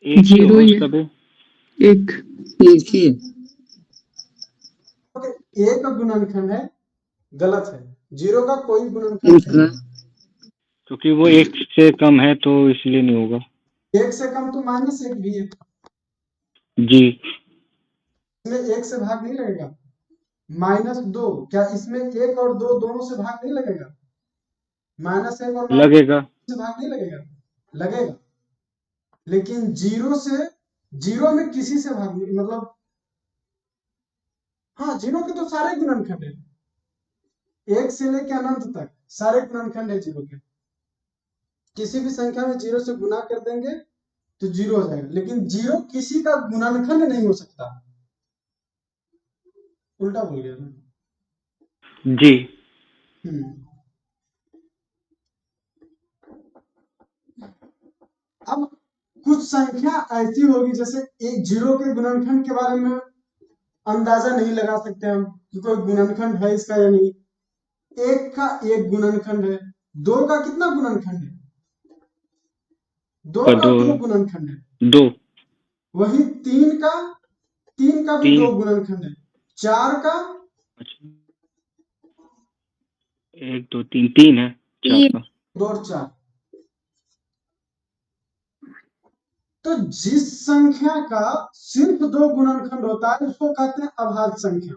एक ही जीरो होगा ही उसका है। भी। एक एक ही है। ए का गुणनखंड है, गलत है। 0 का कोई गुणनखंड नहीं है। क्योंकि वो एक से कम है तो इसलिए नहीं होगा। 1 से कम तो -1 भी है। जी। इसमें 1 से भाग नहीं लगेगा। -2, क्या इसमें 1 और 2 दोनों से भाग नहीं लगेगा? -1 और लगेगा। से भाग नहीं लगेगा? लगेगा। लेकिन 0 से 0 में किसी से भाग नहीं, मतलब हाँ, 0 के तो सारे गुणनखंड है। 1 से लेके अनंत तक सारे गुणनखंड है 0 के। किसी भी संख्या में 0 से गुना कर देंगे तो 0 हो जाएगा, लेकिन 0 किसी का गुणनखंड नहीं हो सकता। उल्टा बोल गया ना। जी। अब कुछ संख्या ऐसी होगी, जैसे एक 0 के गुणनखंड के बारे में अंदाजा नहीं लगा सकते हम कि कोई गुणनखंड है इसका या नहीं। 1 का 1 गुणनखंड है। 2 का कितना गुणनखंड है? 2 का 2 गुणनखंड है। 2। वही 3 का भी 2 3। गुणनखंड है। 4 का 1 2 3 3 है 4 का। 2 और 4। तो जिस संख्या का सिर्फ 2 गुणनखंड होता है उसको कहते हैं अभाज्य संख्या।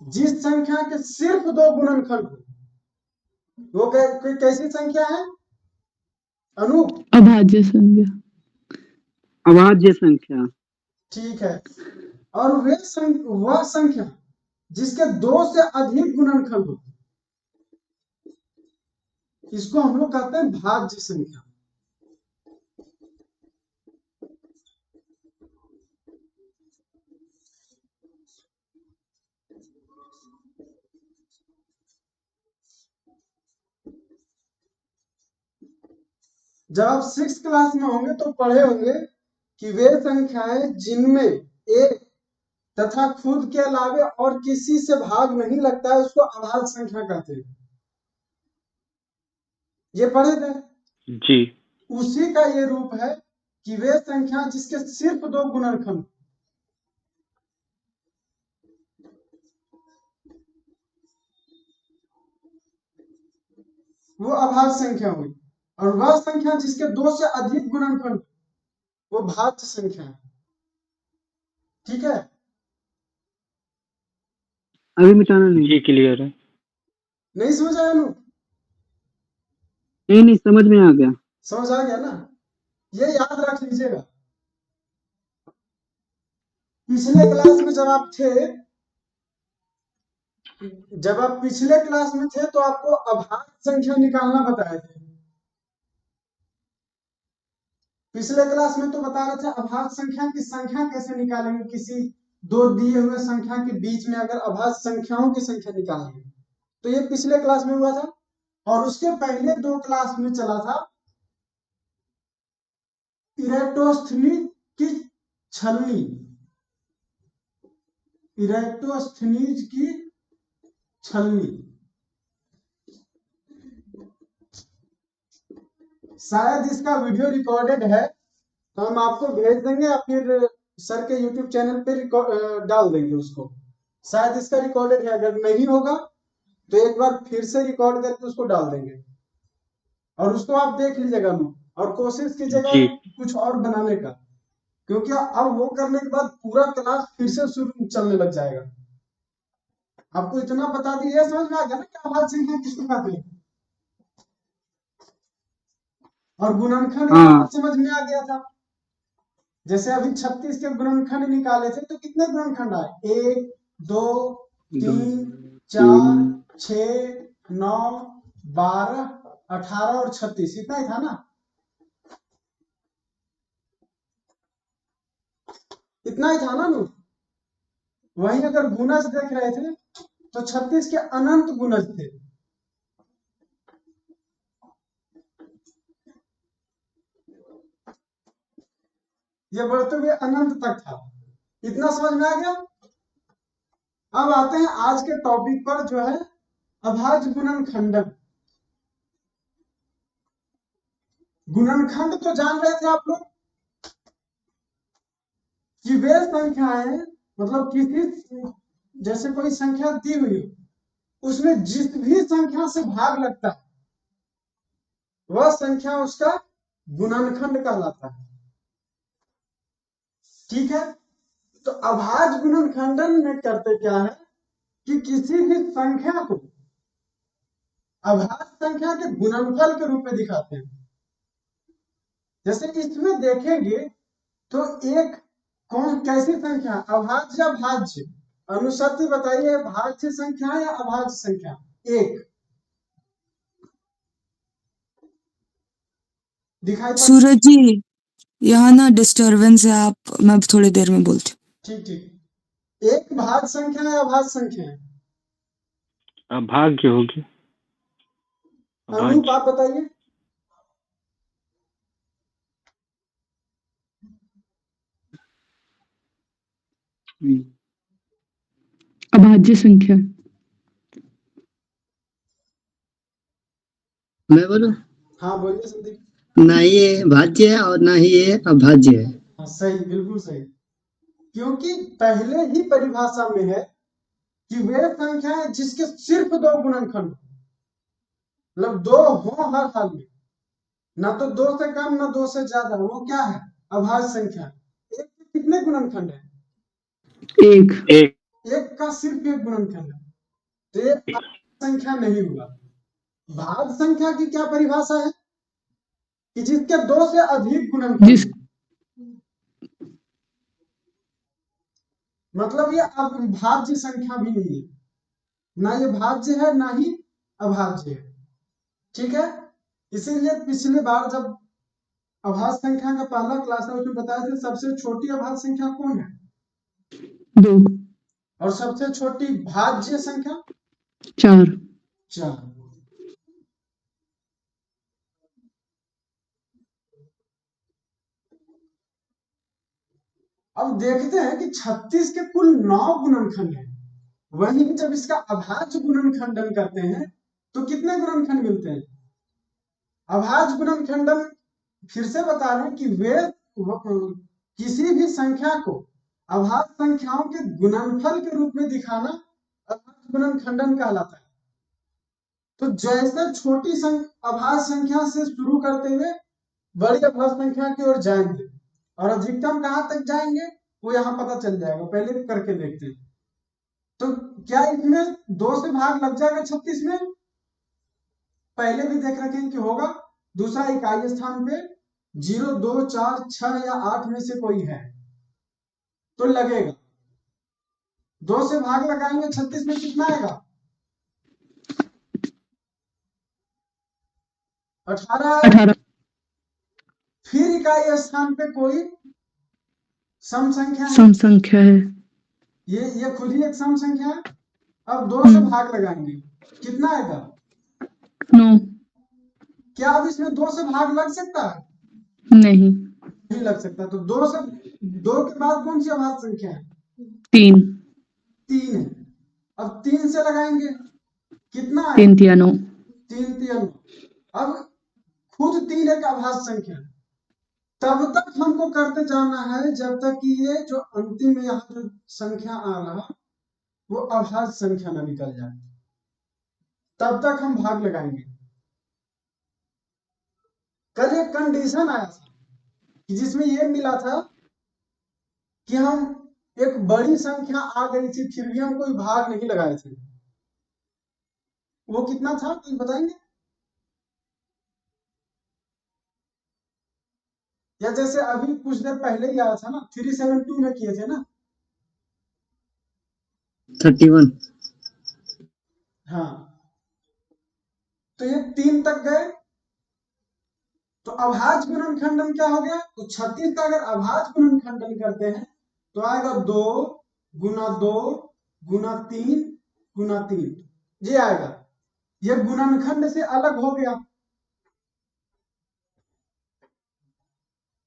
जिस संख्या के सिर्फ 2 गुणनखंड हो, वो कोई कैसी संख्या है अनूप? अभाज्य संख्या। अभाज्य संख्या। ठीक है। और वह संख्या जिसके 2 से अधिक गुणनखंड हो, इसको हम लोग कहते हैं भाज्य संख्या। जब आप 6th क्लास में होंगे तो पढ़े होंगे कि वे संख्याएं जिनमें एक तथा खुद के अलावे और किसी से भाग नहीं लगता है उसको अभाज्य संख्या कहते हैं। ये पढ़े थे। जी। उसी का ये रूप है कि वे संख्या जिसके सिर्फ 2 गुणनखंड, वो अभाज्य संख्या हुई। और वह संख्या जिसके 2 से अधिक गुणनखंड, वो भाज्य संख्या है। ठीक है। अभी मिटाना नहीं। जी क्लियर है। नहीं समझ आया ना? नहीं समझ में आ गया। समझ आ गया ना? ये याद रख लीजिएगा। पिछले क्लास में जब आप पिछले क्लास में थे तो आपको अभाज्य संख्या निकालना बताए थे। पिछले क्लास में तो बता रहे थे अभाज्य संख्या की संख्या कैसे निकालेंगे। किसी दो दिए हुए संख्या के बीच में अगर अभाज्य संख्याओं की संख्या निकालेंगे, तो ये पिछले क्लास में हुआ था। और उसके पहले 2 क्लास में चला था इरेटोस्थनीज की छलनी। इरेटोस्थनीज की छलनी। शायद इसका वीडियो रिकॉर्डेड है, तो हम आपको भेज देंगे या फिर सर के यूट्यूब चैनल पे डाल देंगे उसको। शायद इसका रिकॉर्डेड है, अगर नहीं होगा तो एक बार फिर से रिकॉर्ड करके उसको डाल देंगे और उसको आप देख लीजिएगा और कोशिश कीजिएगा जी। कुछ और बनाने का, क्योंकि अब वो करने के बाद पूरा क्लास फिर से शुरू चलने लग जाएगा। आपको इतना बता दी, ये समझ में आ गया ना कि अभाज्य संख्या किसको कहते हैं। और गुणनखंड का बात समझ में आ गया था। जैसे अभी 36 के गुणनखंड निकाले थे तो कितने गुणनखंड आए? 1 2 3 4 6 9 12 18 और 36, इतना ही था ना? इतना ही था ना? वहीं अगर गुणज देख रहे थे तो 36 के अनंत गुणज थे। ये बढ़ते हुए अनंत तक था। इतना समझ में आ गया? अब आते हैं आज के टॉपिक पर, जो है अभाज्य गुणनखंडन। गुणनखंड तो जान रहे थे आप लोग कि वे संख्याएं मतलब किसी जैसे कोई संख्या दी हुई उसमें जिस भी संख्या से भाग लगता है वह संख्या उसका गुणनखंड कहलाता है। ठीक है, तो अभाज्य गुणनखंडन में करते क्या है कि किसी भी संख्या को अभाज्य संख्या के गुणनफल के रूप में दिखाते हैं। जैसे इसमें देखेंगे तो एक कौन कैसी संख्या अभाज्य या भाज्य, अनुशक्ति बताइए, भाज्य संख्या या अभाज्य संख्या? एक दिखाई पड़ सूरज जी, यहाँ ना डिस्टरबेंस है, आप मैं थोड़ी देर में बोलती हूँ। ठीक ठीक, एक भाज्य संख्या या अभाज्य संख्या है? अभाग्य होगी। अनूप अभाज्य। आप बताइए। अभाज्य संख्या। मैं बोलूं? हाँ बोलिए संदीप। ना ये भाज्य है और ना ही ये अभाज्य है। हाँ सही, बिल्कुल सही, क्योंकि पहले ही परिभाषा में है कि वे संख्याएं जिसके सिर्फ दो गुणनखंड मतलब दो हो हर हाल में, ना तो दो से कम ना दो से ज्यादा, वो क्या है? अभाज्य संख्या। एक के कितने गुणनखंड है? एक। एक। एक का सिर्फ एक गुणनखंड है, तो ये अभाज्य संख्या नहीं हुआ। भाज्य संख्या की क्या परिभाषा है कि जिसके दो से अधिक गुणनखंड जिस मतलब ये अब भाज्य संख्या भी नहीं है, ना ये भाज्य है ना ही अभाज्य है। ठीक है, इसीलिए पिछले बार जब अभाज्य संख्या का पहला क्लास था उसमें बताया था सबसे छोटी अभाज्य संख्या कौन है? 2, और सबसे छोटी भाज्य संख्या 4। 4। अब देखते हैं कि 36 के कुल 9 गुणनखंड हैं, वहीं जब इसका अभाज्य गुणनखंडन करते हैं तो कितने गुणनखंड मिलते हैं? अभाज्य गुणनखंडन फिर से बता रहे हैं कि वे किसी भी संख्या को अभाज्य संख्याओं के गुणनफल के रूप में दिखाना अभाज्य गुणनखंडन कहलाता है। तो जैसे छोटी अभाज्य संख्या से शुरू करते हुए बड़ी अभाज्य संख्या की ओर जाएंगे और अधिकतम कहां तक जाएंगे वो यहां पता चल जाएगा, पहले करके देखते हैं। तो क्या इसमें 2 से भाग लग जाएगा 36 में? पहले भी देख रखे हैं कि होगा। दूसरा, इकाई स्थान पे 0, 2, 4, 6 या 8 में से कोई है तो लगेगा। 2 से भाग लगाएंगे 36 में कितना आएगा? 18। 18। फिर इकाई स्थान पे कोई सम संख्या है, सम संख्या है। ये खुद ही एक सम संख्या है। अब 2 से भाग लगाएंगे कितना आएगा? 9। क्या अब इसमें 2 से भाग लग सकता है? नहीं। नहीं लग सकता। तो 2 के बाद कौन सी अभाज्य संख्या है? 3। 3 है। अब 3 से लगाएंगे कितना है? 3 3 9। 3 3 9। अब खुद 3 एक अभाज्य संख्या है। तब तक हमको करते जाना है जब तक कि ये जो अंतिम में यहाँ जो संख्या आ रहा वो अभाज्य संख्या ना निकल जाए, तब तक हम भाग लगाएंगे। कल एक कंडीशन आया था कि जिसमें ये मिला था कि हम एक बड़ी संख्या आ गई थी फिर भी हम कोई भाग नहीं लगाए थे। वो कितना था तो बताएंगे? या जैसे अभी कुछ देर पहले ही आया था ना, 372 में किए थे ना। 31। हाँ, तो ये 3 तक गए तो अभाज्य गुणनखंडन क्या हो गया? तो 36 का अगर अभाज्य गुणनखंडन करते हैं तो आएगा 2 गुना 2 गुना 3 गुना 3, ये आएगा। ये गुणनखंड से अलग हो गया।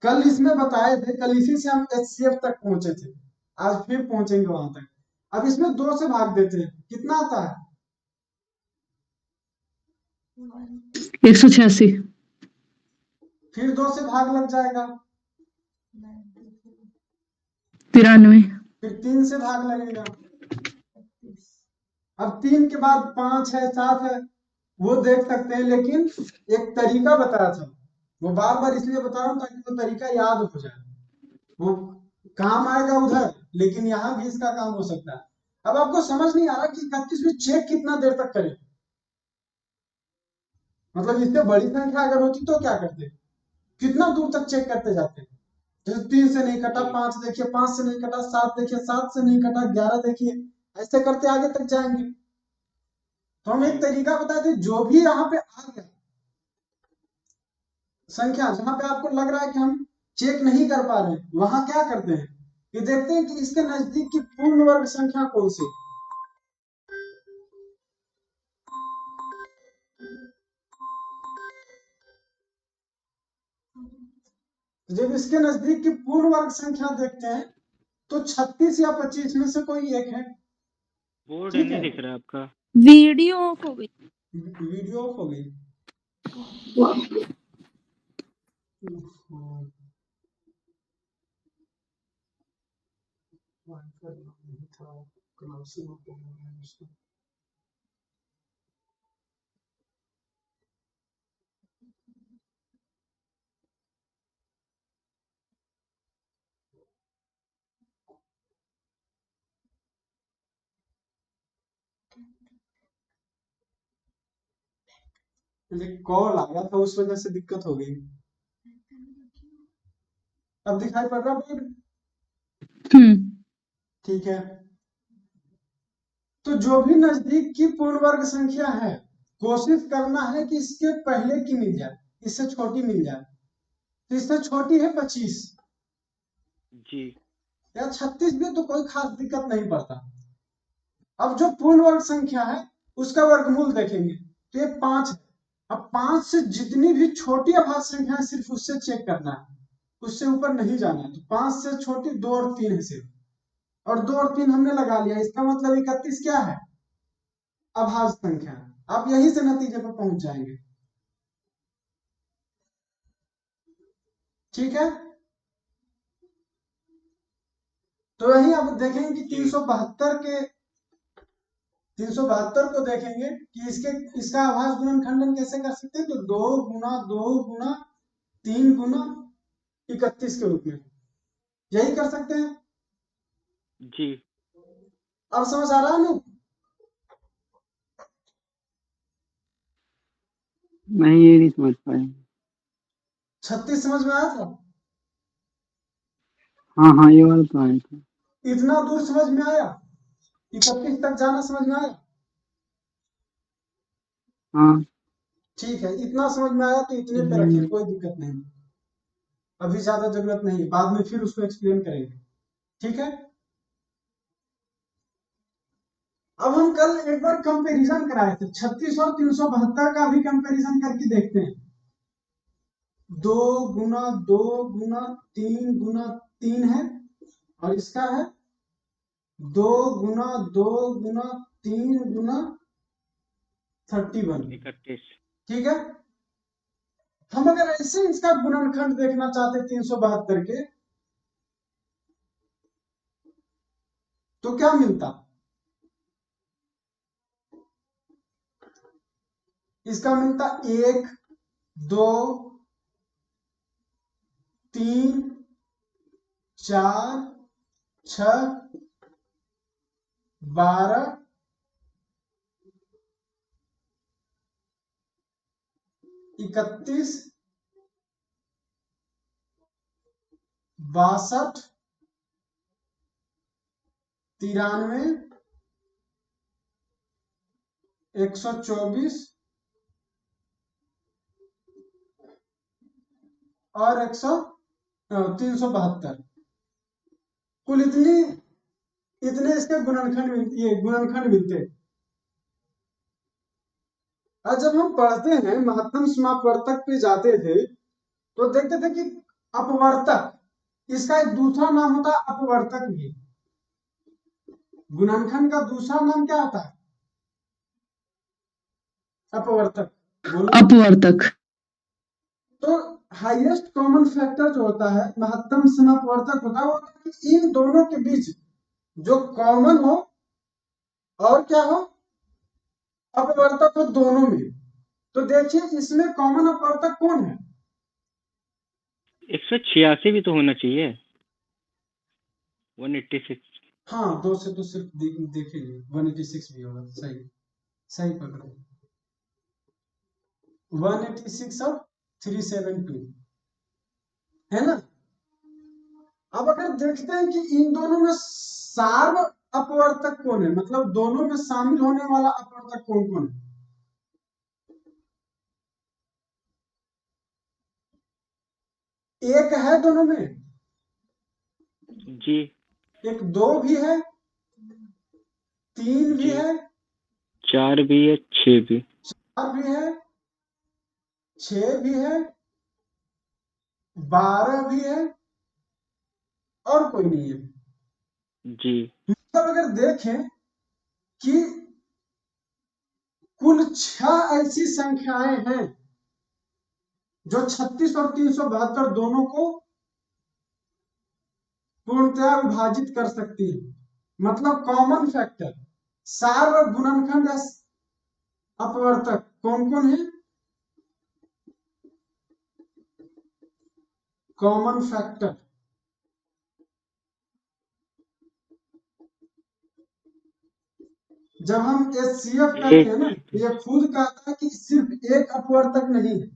कल इसमें बताए थे, कल इसी से हम HCF तक पहुंचे थे, आज फिर पहुंचेंगे वहां तक। अब इसमें 2 से भाग देते हैं कितना आता है? 186। फिर 2 से भाग लग जाएगा, 93, फिर 3 से भाग लगेगा। अब 3 के बाद 5 है, 7 है, वो देख सकते हैं, लेकिन एक तरीका बताया था, वो बार बार इसलिए बता रहा हूँ ताकि वो तरीका याद हो जाए, वो काम आएगा उधर, लेकिन यहाँ भी इसका काम हो सकता है। अब आपको समझ नहीं आ रहा कि 31 में चेक कितना देर तक करें, मतलब इससे बड़ी संख्या अगर होती तो क्या करते, कितना दूर तक चेक करते जाते, जैसे 3 से नहीं कटा, 5 देखिए 5 से नहीं कटा, 7 देखिए 7 से नहीं कटा, 11 देखिए, ऐसे करते आगे तक जाएंगे। तो हम एक तरीका बताते हैं, जो भी यहाँ पे आ गया संख्या, जहां पे आपको लग रहा है कि हम चेक नहीं कर पा रहे हैं, वहां क्या करते हैं कि देखते हैं कि इसके नजदीक की पूर्ण वर्ग संख्या कौन सी। जब इसके नजदीक की पूर्ण वर्ग संख्या देखते हैं तो 36 या 25 में से कोई एक है। बोर्ड ठीक नहीं है, दिख रहा आपका। वीडियो ऑफ हो गई। वीडियो ऑफ हो गई। कॉल आ गया था, उस वजह से दिक्कत हो गई। अब दिखाई पड़ रहा बोर्ड? ठीक है, तो जो भी नजदीक की पूर्ण वर्ग संख्या है, कोशिश करना है कि इसके पहले की मिल जाए, इससे छोटी मिल जाए। तो इससे छोटी है 25 जी या 36 भी, तो कोई खास दिक्कत नहीं पड़ता। अब जो पूर्ण वर्ग संख्या है उसका वर्गमूल देखेंगे, तो ये 5 है। अब 5 से जितनी भी छोटी अभाज्य संख्या है सिर्फ उससे चेक करना है, उससे ऊपर नहीं जाना है। तो 5 से छोटी 2 और 3 है सिर्फ, और 2 और 3 हमने लगा लिया, इसका मतलब 31 क्या है, अभाज्य संख्या। आप यहीं से नतीजे पर पहुंच जाएंगे। ठीक है, तो यही आप देखेंगे कि 372 को देखेंगे कि इसका आभास गुणनखंडन कैसे कर सकते हैं, तो 2 गुना 2 गुना 3 गुना 31 के रूप में यही कर सकते हैं। जी अब समझ आ रहा है ना? नहीं, ये नहीं समझ पाए। 36 समझ में आया था? हाँ हाँ, ये वाला तो आया था। इतना दूर समझ में आया, 31 तक जाना समझ में आया? हाँ। ठीक है, इतना समझ में आया तो इतने पे रखिए, कोई दिक्कत नहीं, अभी ज्यादा जरूरत नहीं है, बाद में फिर उसको एक्सप्लेन करेंगे। ठीक है, अब हम कल एक बार कंपैरिजन कराए थे, 36 और 372 का भी कंपैरिजन करके देखते हैं। 2 गुना 2 गुना 3 है, और इसका है 2 गुना 2 गुना 3 गुना 31। 31। ठीक है, हम अगर ऐसे इसका गुणनखंड देखना चाहते 372 के, तो क्या मिलता, इसका मिलता 1 2 3 4 6 12 31 62 93 124 और 372, कुल इतने इसके गुणनखंड मिलते। और जब हम पढ़ते हैं महत्तम समापवर्तक पे जाते थे तो देखते थे कि अपवर्तक, इसका एक दूसरा नाम होता है अपवर्तक भी। गुणनखंड का दूसरा नाम क्या होता है? अपवर्तक। बोलो। अपवर्तक। तो हाईएस्ट कॉमन फैक्टर जो होता है, महत्तम समापवर्तक होता है, वो होता है कि इन दोनों के बीच जो कॉमन हो और क्या हो, अपवर्तक हो दोनों में। तो देखिए इसमें कॉमन अपवर्तक कौन है? 186 भी तो होना चाहिए। 186। हाँ, 2 से तो सिर्फ देखेंगे 186 भी होगा। सही सही पकड़े। 186 और 372 है ना। अब अगर देखते हैं कि इन दोनों में सार्व अपवर्तक कौन है, मतलब दोनों में शामिल होने वाला अपवर्तक कौन कौन है? एक है दोनों में, जी। एक 2 भी है, 3 भी जी। है, 4 भी है, 6 भी। 4 भी है, 6 भी है, 12 भी है और कोई नहीं है। जी। मतलब अगर देखें कि कुल 6 ऐसी संख्याएं हैं जो 36 और 372 दोनों को पूर्णतया विभाजित कर सकती है। मतलब कॉमन फैक्टर, सार्व गुणनखंड या अपवर्तक कौन कौन है? कॉमन फैक्टर जब हम HCF कहते हैं ना, ये खुद कहता है कि सिर्फ एक अपवर्तक नहीं है,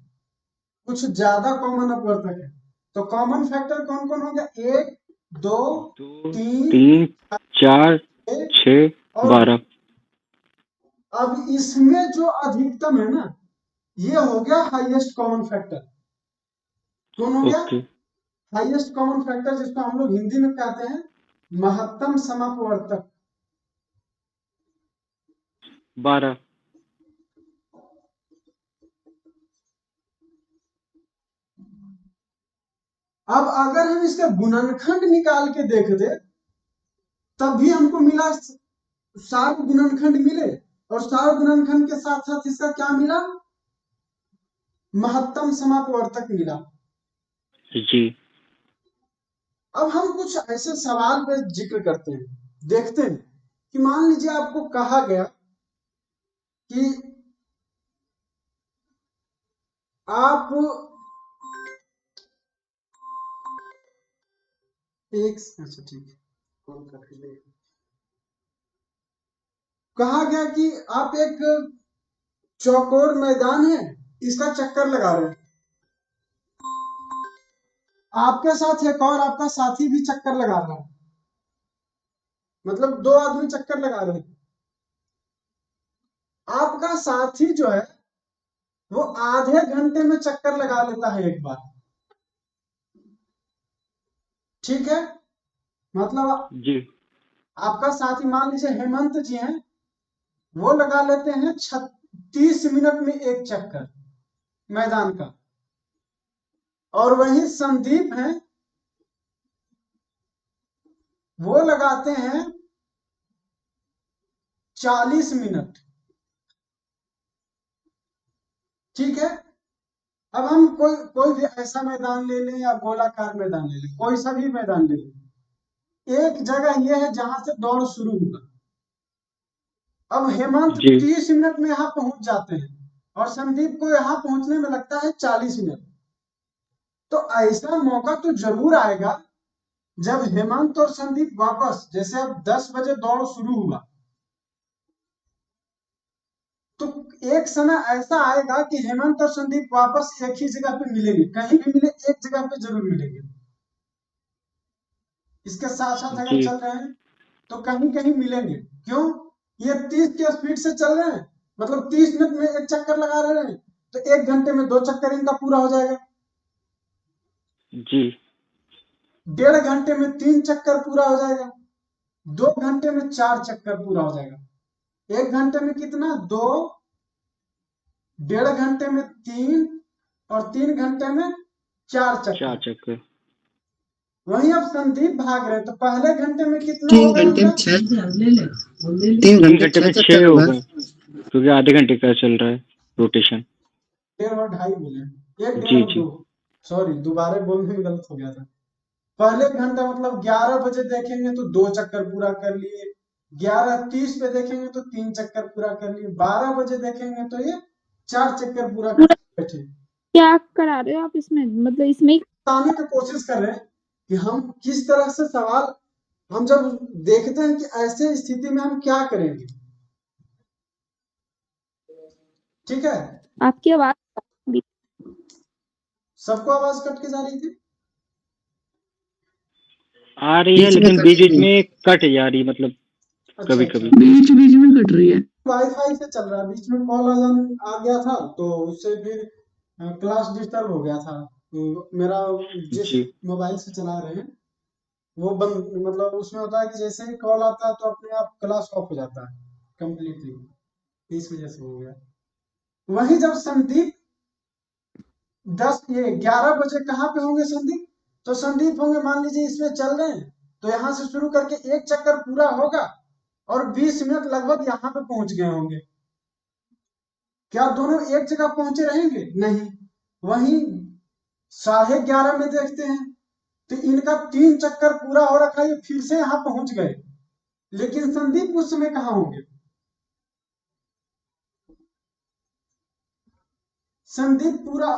कुछ ज्यादा कॉमन अपवर्तक है। तो कॉमन फैक्टर कौन कौन हो गया? 1, 2, 3, 3, 4, 6, और 12। अब इसमें जो अधिकतम है ना, ये हो गया हाईएस्ट कॉमन फैक्टर। कौन हो गया? ओके। हाईएस्ट कॉमन फैक्टर, जिसको हम लोग हिंदी में कहते हैं महत्तम समापवर्तक। 12। अब अगर हम इसके गुणनखंड निकाल के देख दे, तब भी हमको मिला, सार्व गुणनखंड मिले, और सार्व गुणनखंड के साथ साथ इसका क्या मिला? महत्तम समापवर्तक मिला। जी। अब हम कुछ ऐसे सवाल पे जिक्र करते हैं, देखते हैं कि मान लीजिए आपको कहा गया कि आप अच्छा ठीक है, कॉल करके ले। कहा गया कि आप एक चौकोर मैदान है, इसका चक्कर लगा रहे हैं, आपके साथ एक और आपका साथी भी चक्कर लगा रहा है, मतलब 2 आदमी चक्कर लगा रहे हैं। आपका साथी जो है वो आधे घंटे में चक्कर लगा लेता है एक बार, ठीक है। मतलब जी। आपका साथी मान लीजिए हेमंत जी हैं, वो लगा लेते हैं 36 मिनट में एक चक्कर मैदान का, और वही संदीप हैं, वो लगाते हैं 40 मिनट, ठीक है। अब हम कोई भी ऐसा मैदान ले लें या गोलाकार मैदान ले लें, कोई सा भी मैदान ले लें, एक जगह ये है जहां से दौड़ शुरू होगा। अब हेमंत जी। 30 मिनट में यहाँ पहुंच जाते हैं और संदीप को यहाँ पहुंचने में लगता है 40 मिनट। तो ऐसा मौका तो जरूर आएगा जब हेमंत और संदीप वापस, जैसे अब 10 बजे दौड़ शुरू हुआ, तो एक समय ऐसा आएगा कि हेमंत और संदीप वापस एक ही जगह पे मिलेंगे, कहीं भी मिले एक जगह पे जरूर मिलेंगे। इसके साथ साथ अगर जी। चल रहे हैं तो कहीं कहीं मिलेंगे। क्यों? ये 30 की स्पीड से चल रहे हैं, मतलब 30 मिनट में एक चक्कर लगा रहे हैं, तो 1 घंटे में 2 चक्कर इनका पूरा हो जाएगा। जी। 1.5 घंटे में 3 चक्कर पूरा हो जाएगा, 2 घंटे में 4 चक्कर पूरा हो जाएगा। 1 घंटे में कितना? 2, 1.5 घंटे में 3, और 3 घंटे में 4 4 चक्कर। चक्कर। वहीं अब संदीप भाग रहे, तो पहले घंटे में कितना 3 होगा घंटे में इनका? 6 3 3 घंटे घंटे 6 में 6 चक्कर होगा। होगा, क्योंकि आधे घंटे का चल रहा है रोटेशन। 1.5 और 2.5 बोले, 1, 1.5 जी। और जी। 2, सॉरी, दोबारा बोलने में गलत हो गया था। पहले घंटा मतलब 11 बजे देखेंगे तो 2 चक्कर पूरा कर लिए, 11:30 पे देखेंगे तो 3 चक्कर पूरा कर लिए, 12 बजे देखेंगे तो ये 4 चक्कर पूरा कर बैठे। क्या करा रहे हो आप इसमें, मतलब इसमें बताने की कोशिश कर रहे हैं कि हम किस तरह से सवाल, हम जब देखते हैं कि ऐसे स्थिति में हम क्या करेंगे। ठीक है, आपकी आवाज सबको आवाज कट के जा रही थी। आ रही है बीच में लेकिन कट बीच बीच रही है। में कट जा रही, मतलब अच्छा कभी अच्छा, कभी। बीच बीच में कट रही है। वाईफाई से चल रहा है, बीच में कॉल आ गया था तो उससे फिर क्लास डिस्टर्ब हो गया था। मेरा जिस जी मोबाइल से चला रहे हैं वो बंद, मतलब उसमें होता है कि जैसे ही कॉल आता है तो अपने आप क्लास ऑफ हो जाता है कंप्लीटली, इस वजह से हो गया। वहीं जब संदीप 11 बजे कहाँ पे होंगे संदीप, तो संदीप होंगे, मान लीजिए इसमें चल रहे हैं तो यहाँ से शुरू करके एक चक्कर पूरा होगा और 20 मिनट लगभग यहाँ पे पहुंच गए होंगे। क्या दोनों एक जगह पहुंचे रहेंगे? नहीं। वहीं 11:30 में देखते हैं तो इनका 3 चक्कर पूरा हो रखा है, ये फिर से यहाँ पहुंच गए, लेकिन संदीप उस समय कहाँ होंगे? संदीप पूरा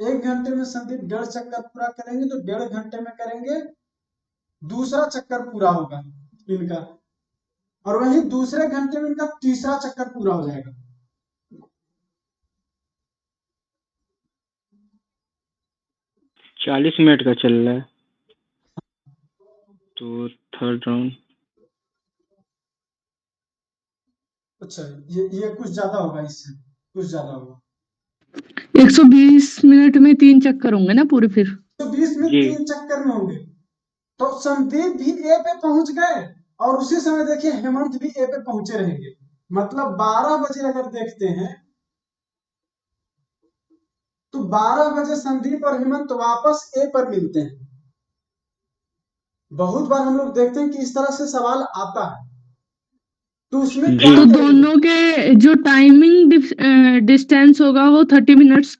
1 घंटे में संदीप 1.5 चक्कर पूरा करेंगे तो 1.5 घंटे में करेंगे दूसरा चक्कर पूरा होगा इनका, और वहीं दूसरे घंटे में इनका तीसरा चक्कर पूरा हो जाएगा। 40 मिनट का चल रहा है तो थर्ड राउंड। अच्छा, ये कुछ ज्यादा होगा, इससे कुछ ज्यादा होगा। 120 मिनट में 3 चक्कर होंगे ना पूरे फिर। तो 20 में जी 3 चक्कर में होंगे तो संदीप भी ए पे पहुंच गए और उसी समय देखिए हेमंत भी ए पे पहुंचे रहेंगे। मतलब 12 बजे अगर देखते हैं तो 12 बजे संदीप और हेमंत वापस ए पर मिलते हैं। बहुत बार हम लोग देखते हैं कि इस तरह से सवाल आता है, तो उसमें क्या जी तो करेंगे? दोनों के जो टाइमिंग डिस्टेंस होगा वो 30 मिनट्स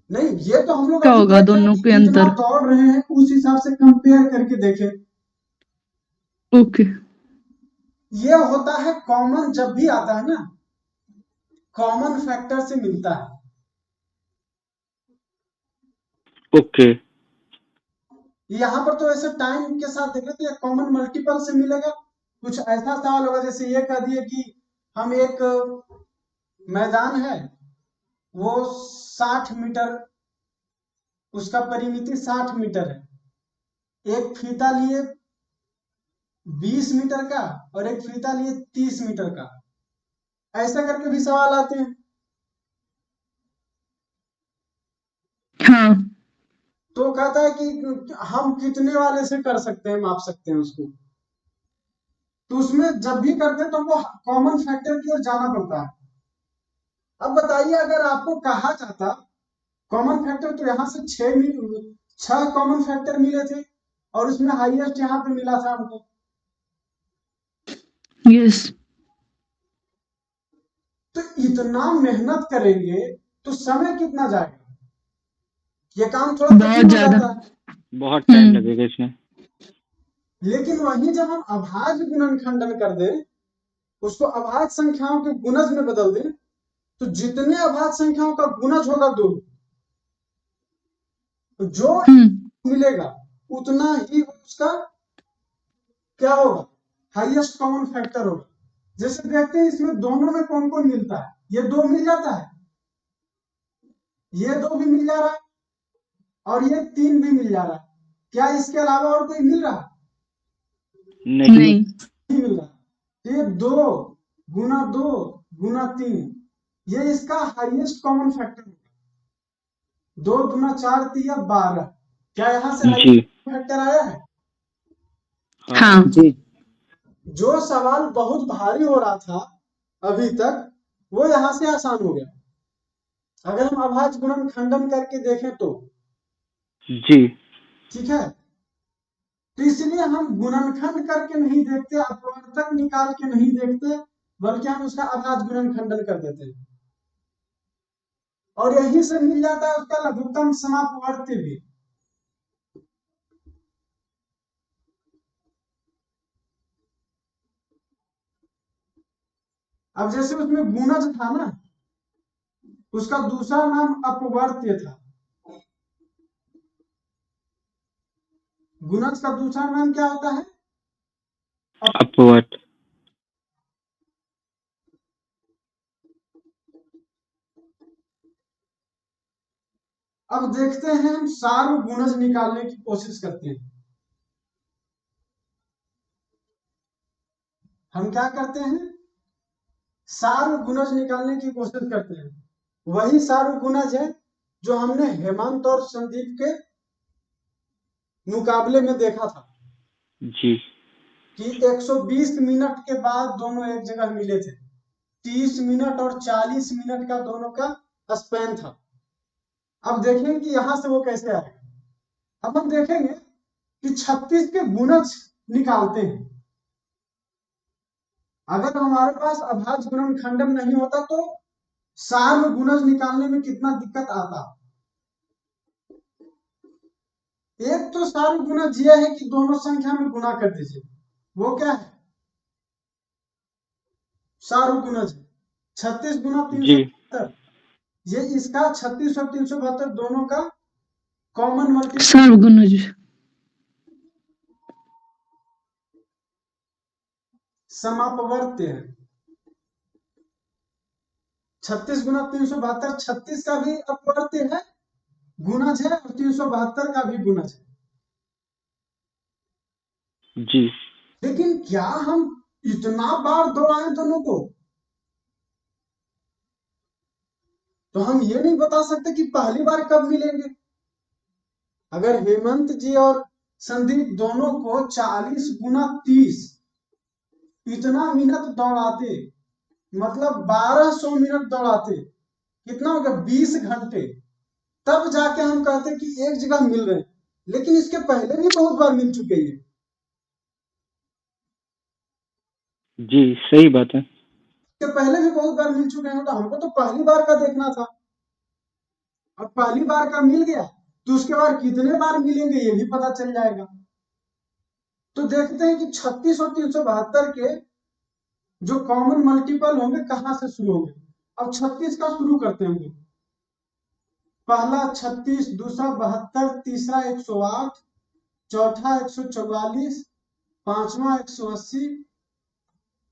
नहीं, ये तो हम लोग का अभी होगा देख रहे हैं दोनों के कि कितना अंतर। दौड़ रहे हैं, उस हिसाब से कंपेयर करके देखें। ओके। ये होता है कॉमन, जब भी आता है ना कॉमन फैक्टर से मिलता है। ओके। यहाँ पर तो ऐसे टाइम के साथ देख रहे तो ये कॉमन मल्टीपल से मिलेगा। कुछ ऐसा सवाल होगा जैसे ये कह दिए कि हम एक मैदान है वो 60 मीटर, उसका परिमिति 60 मीटर है, एक फीता लिए 20 मीटर का और एक फीता लिए 30 मीटर का, ऐसा करके भी सवाल आते हैं। हाँ। तो कहता है कि हम कितने वाले से कर सकते हैं, माप सकते हैं उसको। तो उसमें जब भी करते हैं तो हमको कॉमन फैक्टर की ओर जाना पड़ता है। अब बताइए अगर आपको कहा जाता कॉमन फैक्टर, तो यहाँ से 6 कॉमन फैक्टर मिले थे और उसमें हाईएस्ट यहाँ पे मिला था हमको। यस। तो इतना मेहनत करेंगे तो समय कितना जाएगा, ये काम थोड़ा बहुत कठिन हो ज्यादा। जाता है। बहुत टाइम लगेगा इसमें। लेकिन वहीं जब हम अभाज्य गुणनखंडन कर दें, उसको अभाज्य संख्याओं के गुणज में बदल दें, तो जितने अभाज्य संख्याओं का गुणज होगा दो, तो जो मिलेगा उतना ही उसका क्या होगा, हाईएस्ट कॉमन फैक्टर होगा। जैसे देखते हैं इसमें दोनों में कौन कौन मिलता है, ये 2 मिल जाता है, ये 2 भी मिल जा रहा है और ये 3 भी मिल जा रहा है। क्या इसके अलावा और कोई मिल रहा है? नहीं। नहीं। नहीं मिल रहा। तो ये 2 गुना 2 गुना 3, ये इसका हाईएस्ट कॉमन फैक्टर होगा। 2 गुना 4 तिया 12, क्या यहाँ से जी हाईएस्ट फैक्टर आया है? हाँ। जी जो सवाल बहुत भारी हो रहा था अभी तक, वो यहाँ से आसान हो गया अगर हम अभाज्य गुणनखंडन करके देखें तो। जी ठीक है, तो इसलिए हम गुणनखंड करके नहीं देखते, अपवर्तक निकाल के नहीं देखते, बल्कि हम उसका अभाज्य गुणनखंडन कर देते हैं, और यहीं से मिल जाता है उसका लघुत्तम समापवर्ती भी। अब जैसे उसमें गुणज था ना, उसका दूसरा नाम अपवर्त्य था। गुणज का दूसरा नाम क्या होता है? अपवर्त। अब देखते हैं, हम सार्वगुणज निकालने की कोशिश करते हैं। हम क्या करते हैं? सार्वगुणज निकालने की कोशिश करते हैं। वही सार्वगुणज है जो हमने हेमंत और संदीप के मुकाबले में देखा था जी कि 120 मिनट के बाद दोनों एक जगह मिले थे। 30 मिनट और 40 मिनट का दोनों का स्पैन था। अब देखेंगे कि यहां से वो कैसे आएगा। अब हम देखेंगे कि 36 के गुणज निकालते हैं। अगर हमारे पास अभाज्य गुणनखंडन नहीं होता तो सार्वगुणज निकालने में कितना दिक्कत आता। एक तो सार्वगुणज यह है कि दोनों संख्या में गुणा कर दीजिए, वो क्या है? सार्वगुणज 36 गुना जी 372, ये इसका 36 और 372 दोनों का कॉमन मल्टीपल सार्वगुणज। समापवर्त्य है। 36 गुना 372, 36 का भी अपवर्त्य है, गुणज है, और 372 का भी गुणज है। जी लेकिन क्या हम इतना बार दोहराएं दोनों को? तो हम ये नहीं बता सकते कि पहली बार कब मिलेंगे। अगर हेमंत जी और संदीप दोनों को 40 गुना 30 इतना मिनट दौड़ाते, मतलब 1200 मिनट दौड़ाते, कितना हो गया? 20 घंटे, तब जाके हम कहते कि एक जगह मिल रहे हैं। लेकिन इसके पहले भी बहुत बार मिल चुके हैं। जी सही बात है। इसके पहले भी बहुत बार मिल चुके हैं, तो हमको तो पहली बार का देखना था। अब पहली बार का मिल गया तो उसके बाद कितने बार मिलेंगे ये भी पता चल जाएगा। तो देखते हैं कि 36 और 372 के जो कॉमन मल्टीपल होंगे कहां से शुरू होंगे। अब 36 का शुरू करते हैं। पहला 36, दूसरा 72, तीसरा 108, चौथा 144, पांचवा 180,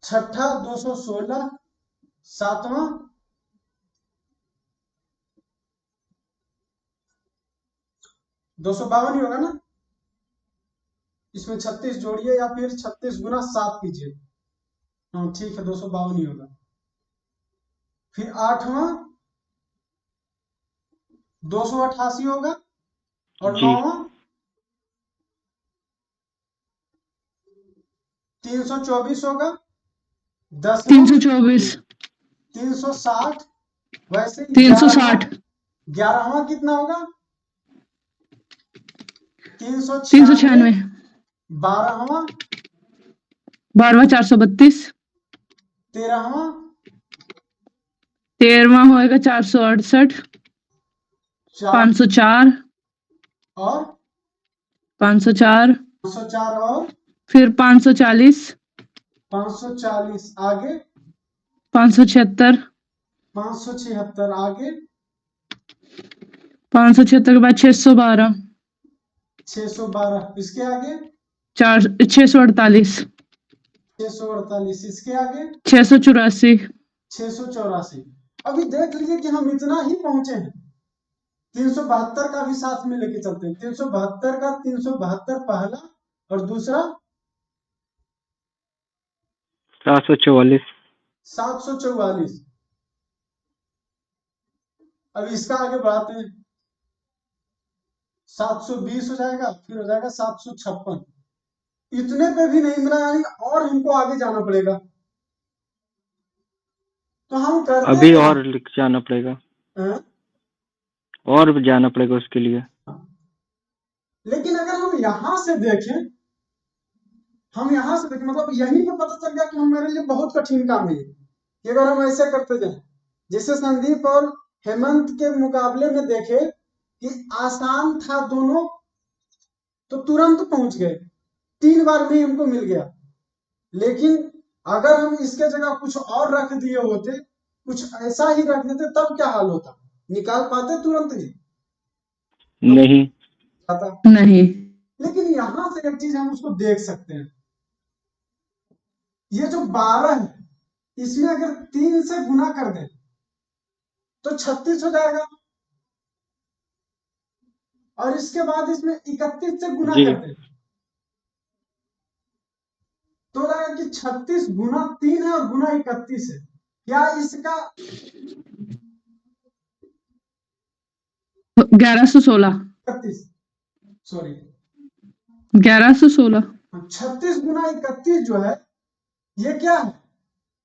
छठा 216, सातवां 252 ही होगा ना। इसमें 36 जोड़िए या फिर 36 गुना 7 कीजिए। हाँ ठीक है, 252 ही होगा। फिर आठवां 288 होगा, और जी नौवां 324 होगा, 10वां 324, 360, वैसे 360, 11वां कितना होगा? 396, 396, 12वां 12वां 432, 13वां 13वां होएगा 468, 504, और 504, 504 और फिर 540, 540 आगे, 576, 576 आगे, 576 के बाद 612, 612 इसके आगे, 648, 648 इसके आगे, 684, 684। अभी देख लीजिए कि हम इतना ही पहुंचे हैं। 372 का भी साथ में लेके चलते हैं। 372 का 372 पहला और दूसरा 744। 744। अब इसका आगे बढ़ाते हैं, 720 हो जाएगा, फिर हो जाएगा 756। इतने पे भी नहीं मिला, यानी और हमको आगे जाना पड़ेगा। तो हम करते अभी क्या और लिख जाना पड़ेगा, हैं? और जाना पड़ेगा उसके लिए। लेकिन अगर हम यहां से देखें हम यहाँ से देखें, मतलब यहीं पे पता चल गया कि हमारे लिए बहुत कठिन काम है कि अगर हम ऐसे करते जाएं। जैसे संदीप और हेमंत के मुकाबले में देखे कि आसान था दोनों, तो तुरंत पहुंच गए, 3 बार में हमको मिल गया। लेकिन अगर हम इसके जगह कुछ और रख दिए होते, कुछ ऐसा ही रख देते, तब क्या हाल होता? निकाल पाते तुरंत ही? नहीं। आता। नहीं। लेकिन यहां से एक चीज हम उसको देख सकते हैं, ये जो 12 है, इसमें अगर 3 से गुना कर दें तो 36 हो जाएगा, और इसके बाद इसमें 31 से गुना जी। कर दें तो हो जाएगा कि 36 गुना 3 है और गुना 31 है। क्या इसका 1116। 31, सॉरी 1116। 36 गुना 31 जो है, ये क्या है?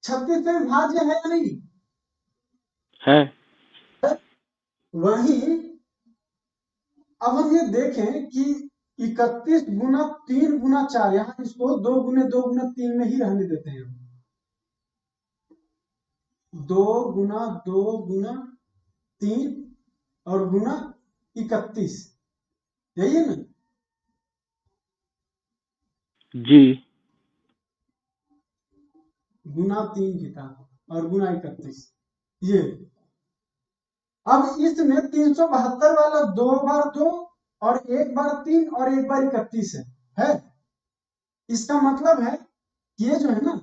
36 से विभाज्य है या नहीं? है। वहीं अब हम ये देखें कि 31 गुना 3 गुना 4, यहां इसको 2 गुने 2 गुना 3 में ही रहने देते हैं। 2 गुना 2 गुना 3 और गुना 31, यही है ना? जी। गुना 3 की था और गुना 31, ये। अब इसमें 372 वाला 2 बार 2 और 1 बार 3 और 1 बार 31 है। इसका मतलब है कि ये जो है ना,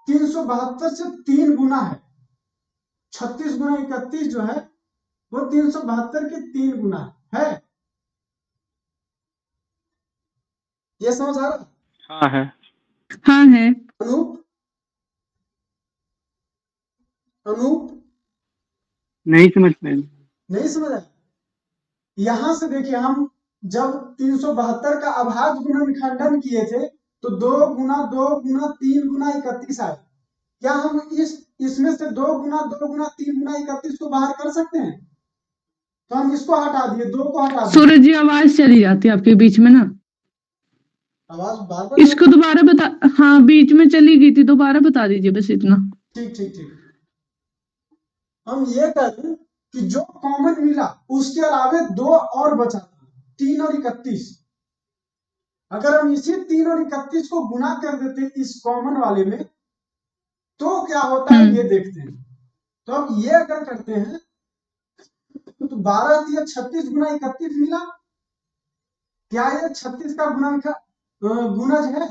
372 से 3 गुना है। 36 गुना 31 जो है वो 372 के 3 गुना है। ये समझ आ रहा? हाँ है। हाँ है। अनूप, अनूप नहीं समझ पाए। नहीं समझ आया? यहां से देखिए, हम जब 372 का अभाज्य गुणनखंडन किए थे तो 2 गुना 2 गुना 3 गुना 31 आए। क्या हम इसमें से 2 गुना 2 गुना 3 गुना 31 को बाहर कर सकते हैं? तो हम इसको हटा दिए, 2 को हटा दिए। सूरज जी आवाज चली जाती है आपके बीच में ना, आवाज बार बार इसको दोबारा बता। हाँ बीच में चली गई थी, दोबारा बता दीजिए बस इतना। ठीक ठीक ठीक। हम ये करें कि जो कॉमन मिला उसके अलावे 2 और बचा, 3 और 31। अगर हम इसी 3 और 31 को गुना कर देते इस कॉमन वाले में, तो क्या होता है ये देखते हैं। तो अब ये अगर करते हैं तो 12 दिया 36 गुना 31 मिला। क्या ये 36 का गुणज है,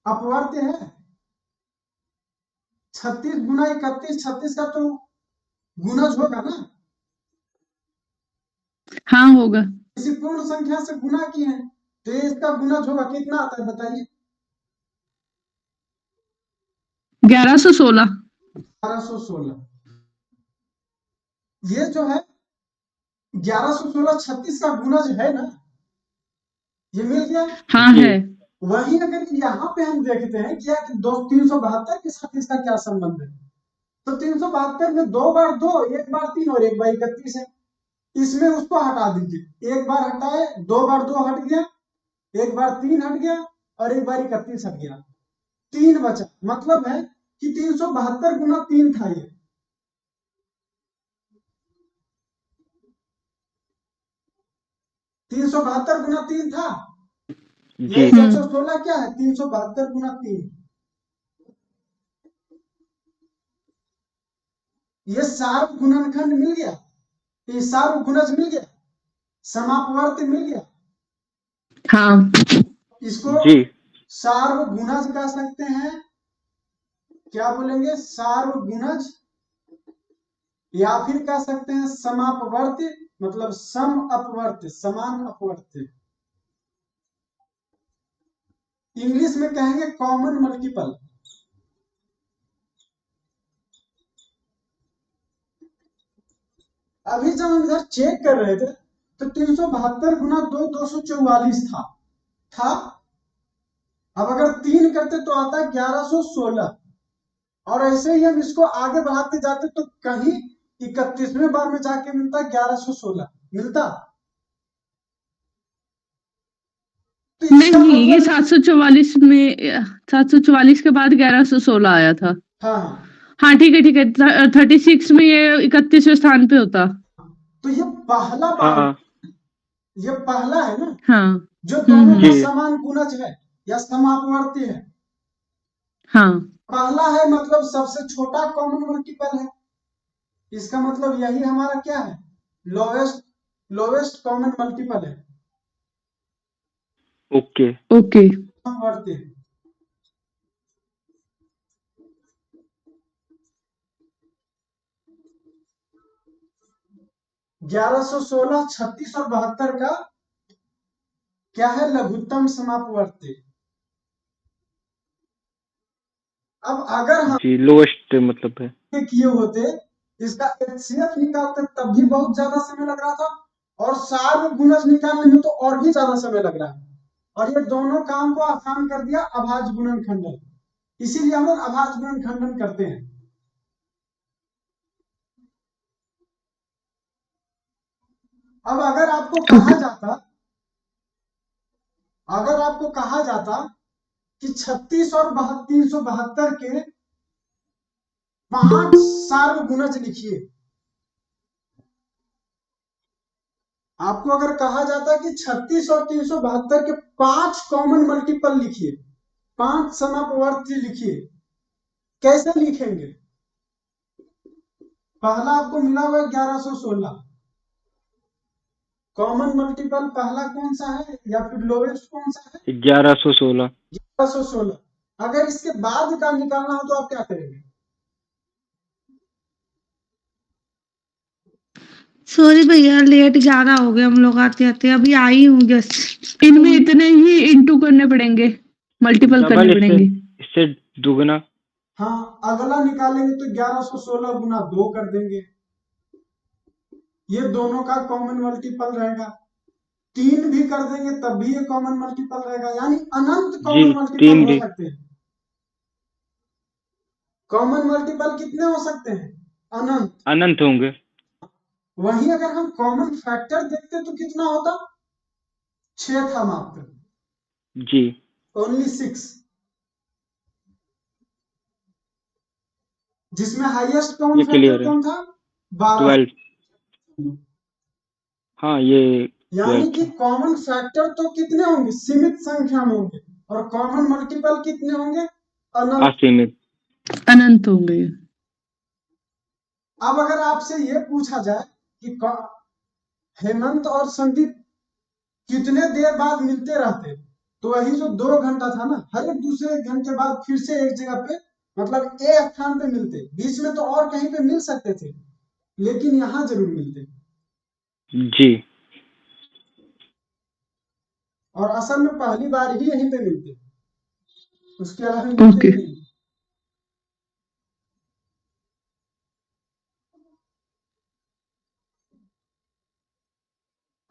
अपवर्त्य है? 36 गुना 31, 36 का तो गुणज होगा ना? हाँ होगा। किसी पूर्ण संख्या से गुना किए हैं तो ये इसका गुणज होगा। कितना आता है बताइए? 1116। 1116। ये जो है 1116 36 का गुणज है ना, ये मिल गया। हाँ जी। है। वहीं अगर यहाँ पे हम देखते हैं क्या कि 372 के साथ इसका क्या संबंध है, तो 372 में 2 बार 2, 1 बार 3 और 1 बार 31 है। इसमें उसको हटा दीजिए, 1 बार हटाए, 2 बार 2 हट गया, 1 बार 3 हट गया और 1 बार 31 हट गया, 3 बचा। मतलब है कि 372 गुना 3 था ये। तीन सौ बहत्तर गुना 3 था। जी। ये 116 क्या है? 372 गुना 3। ये सार्व गुणनखंड मिल गया, ये सार्व गुणज मिल गया, समापवर्त मिल गया। हाँ। इसको जी। सार्व गुणज कह सकते हैं। क्या बोलेंगे? सार्व गुणज, या फिर कह सकते हैं समापवर्त, मतलब सम अपवर्त, समान अपवर्त। इंग्लिश में कहेंगे कॉमन मल्टीपल। अभी जब हम इधर चेक कर रहे थे तो 372 गुना 2 244 था। अब अगर 3 करते तो आता 1116, और ऐसे ही हम इसको आगे बढ़ाते जाते तो कहीं 31वें बार में जाके मिलता 1116 मिलता। तो इसका नहीं, ये मतलब 744 में 744 के बाद 1116 आया था। हाँ हाँ ठीक है 36 में ये 31वें स्थान पे होता। तो ये पहला बार हाँ ये पहला है ना हाँ जो दोनों का जी समान गुणज है या समापवर्ती है। हाँ पहला है मतलब सबसे छोटा कॉमन मल्टीपल है। इसका मतलब यही हमारा क्या है, लोवेस्ट कॉमन मल्टीपल है। ओके ओके समवर्ती है। ग्यारह सौ सोलह 36 और 72 का क्या है, लघुत्तम समापवर्ती। अब अगर हम जी लोएस्ट मतलब है। ये किए होते, इसका एचसीएफ निकालते तब भी बहुत ज्यादा समय लग रहा था, और सार्वगुणज निकालने में तो और भी ज्यादा समय लग रहा है। और ये दोनों काम को आसान कर दिया अभाज्य गुणनखंडन। इसीलिए हम लोग अभाज्य गुणनखंडन करते हैं। अब अगर आपको कहा जाता कि 36 और 372 के 5 सार्वगुणज लिखिए, आपको अगर कहा जाता कि 36 और 372 के 5 कॉमन मल्टीपल लिखिए, 5 समापवर्ती लिखिए, कैसे लिखेंगे? पहला आपको मिला हुआ 1116, कॉमन मल्टीपल पहला कौन सा है या फिर लोवेस्ट कौन सा है? 1116। 1116। अगर इसके बाद का निकालना हो तो आप क्या करेंगे? सॉरी भैया, लेट ज्यादा हो गए हम लोग आते आते, अभी आई हूँ जस्ट। इनमें इतने ही इंटू करने पड़ेंगे, मल्टीपल करने डबल इससे पड़ेंगे। इससे दुगना। हाँ, अगला निकालेंगे तो 1116 गुना 2 कर देंगे, ये दोनों का कॉमन मल्टीपल रहेगा। 3 भी कर देंगे तब भी ये कॉमन मल्टीपल रहेगा, यानी अनंत जी कॉमन मल्टीपल 3 हो भी। सकते हैं। कॉमन मल्टीपल कितने हो सकते हैं? अनंत। अनंत होंगे। वहीं अगर हम कॉमन फैक्टर देखते तो कितना होता? 6 था मात्र, जी ओनली 6, जिसमें हाईएस्ट कॉमन ये फैक्टर क्लियर है। कौन था? 12। 12। हाँ ये यानी 12 कि था। कॉमन फैक्टर तो कितने होंगे? सीमित संख्या में होंगे, और कॉमन मल्टीपल कितने होंगे? अनंत। असीमित। अनंत होंगे। अब अगर आपसे ये पूछा जाए कि हेमंत और संदीप कितने देर बाद मिलते रहते, तो वही जो 2 घंटा था ना, हर एक दूसरे घंटे बाद फिर से एक जगह पे, मतलब ए स्थान पे मिलते। बीच में तो और कहीं पे मिल सकते थे, लेकिन यहां जरूर मिलते। जी और असल में पहली बार ही यहीं पे मिलते, उसके अलावा मिलते ओके ही नहीं।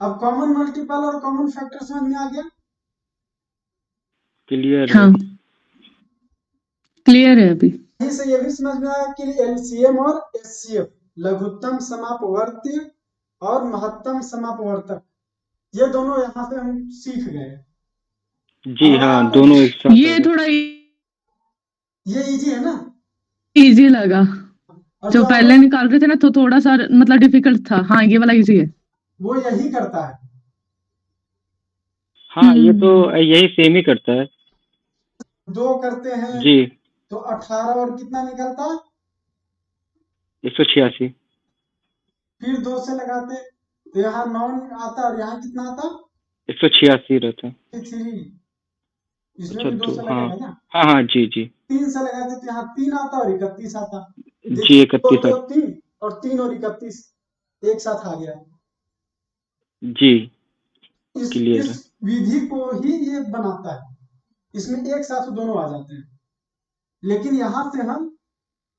अब कॉमन मल्टीपल और कॉमन फैक्टर समझ में आ गया? क्लियर है। हाँ क्लियर है अभी। यहीं से ये भी समझ में आया कि एलसीएम और एचसीएफ, लघुत्तम समापवर्ती और महत्तम समापवर्तक, ये दोनों यहाँ से हम सीख गए। जी अब हाँ आपको दोनों एक साथ आ ये गए। थोड़ा ये इजी है ना? इजी लगा। और जो जो हम पहले लोग निकाल रहे थे ना तो थोड़ा सा मतलब डिफिकल्ट था। हाँ ये वाला इजी है। वो यही करता है। हाँ ये तो हम्म यही सेम ही करता है। 2 करते हैं जी तो 18 और कितना निकलता? 186। फिर 2 से लगाते तो यहाँ 9 आता, और यहाँ कितना आता? 186 रहता है। 3। इसमें अच्छा भी 2 दो से हाँ। लगेगा ना। हाँ हाँ जी जी। 3 से लगाते तो यहाँ 3 आता और 31 आता। जी देखिए 31 2 2 3 और 3 और 31 एक साथ आ गया। जी इस क्लियर है। विधि को ही ये बनाता है, इसमें एक साथ दोनों आ जाते हैं। लेकिन यहां से हम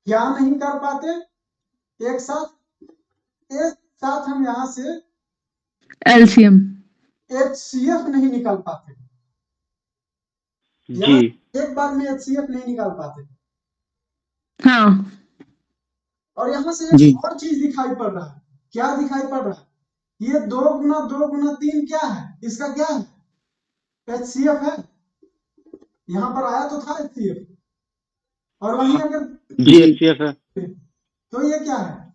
क्या नहीं कर पाते? एक साथ हम यहां से एलसीएम। एचसीएफ नहीं निकाल पाते, जी यहाँ एक बार में एचसीएफ नहीं निकाल पाते। हाँ और यहां से जी एक और चीज दिखाई पड़ रहा है। क्या दिखाई पड़ रहा है? ये 2 गुना 2 गुना 3 क्या है? इसका क्या है? HCF है, यहाँ पर आया तो था HCF, और वहीं अगर जी HCF है। तो ये क्या है,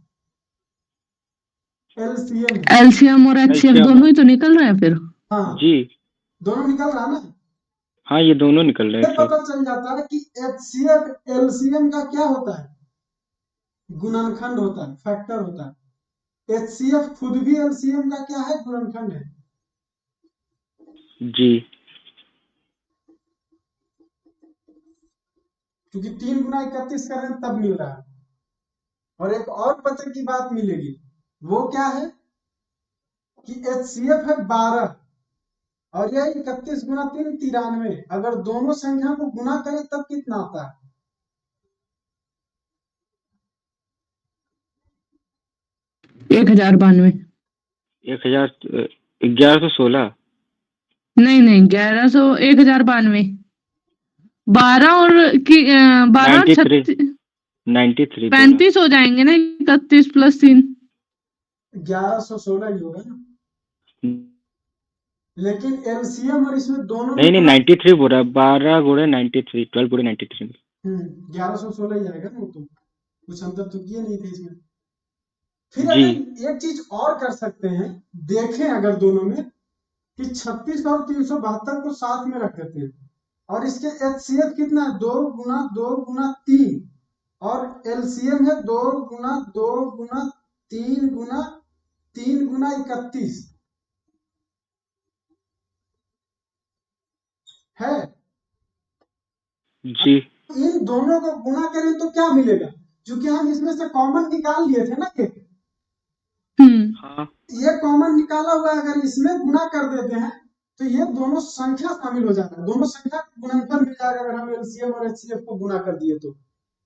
LCM है। एलसीएम और एचसीएफ LCM दोनों ही तो निकल रहे हैं फिर। हाँ जी दोनों निकल रहा ना। हाँ, ये दोनों निकल रहे ये हैं सर। पता चल जाता है कि HCF LCM का क्या होता है, गुणनखंड होता है, फैक्टर होता है। HCF खुद भी LCM का क्या है, गुणनखंड है। जी क्योंकि 3 गुना 31 कर रहे हैं तब मिल रहा है। और एक और पते की बात मिलेगी, वो क्या है कि HCF है 12 और यह 31 गुना 3 93। अगर दोनों संख्या को गुना करें तब कितना आता है, 1092। 1116। नहीं नहीं 1100 1092। 12 और 12 और 93 93 दोनों। 35 हो जाएंगे ना, 31 + 3। 1116 ही होगा ना। लेकिन LCM और इसमें दोनों नहीं 93 बोल रहा है, 12 गुणे 93, 12 गुणे 93। 1116 ही आएगा ना। वो तो कुछ अंतर तो किए नहीं थे इसमें। फिर जी अगर एक चीज और कर सकते हैं, देखें अगर दोनों में कि 36 और 372 को साथ में रख देते हैं, और इसके HCF कितना है, 2 गुना 2 गुना 3, और LCM है 2 गुना 2 गुना 3 गुना 3 गुना 31 है। जी इन दोनों को गुना करें तो क्या मिलेगा, क्योंकि हम इसमें से कॉमन निकाल लिए थे ना कि हाँ ये कॉमन निकाला हुआ है, अगर इसमें गुना कर देते हैं तो ये दोनों संख्या शामिल हो जाएगा, दोनों संख्या गुणनफल मिल जाएगा अगर हम LCM और HCF को गुना कर दिए तो।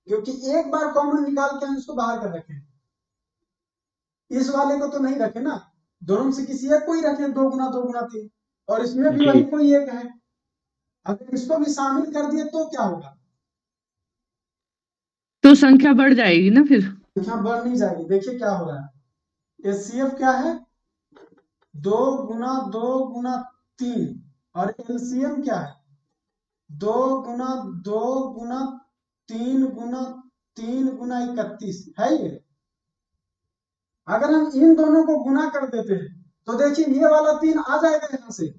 क्योंकि एक बार कॉमन निकाल के हम इसको बाहर कर रखे, इस वाले को तो नहीं रखे ना, दोनों से किसी एक को ही रखे, 2 गुना 2 गुना 3, और इसमें भी वही कोई एक है। अगर इसको भी शामिल कर दिए तो क्या होगा, तो संख्या बढ़ जाएगी ना फिर। संख्या बढ़ नहीं जाएगी। देखिए क्या हो रहा है, HCF क्या है, 2 गुना 2 गुना 3, और LCM क्या है, 2 गुना 2 गुना 3 गुना 3 गुना 31 है ये। अगर हम इन दोनों को गुना कर देते हैं तो देखिए ये वाला 3 आ जाएगा यहां से,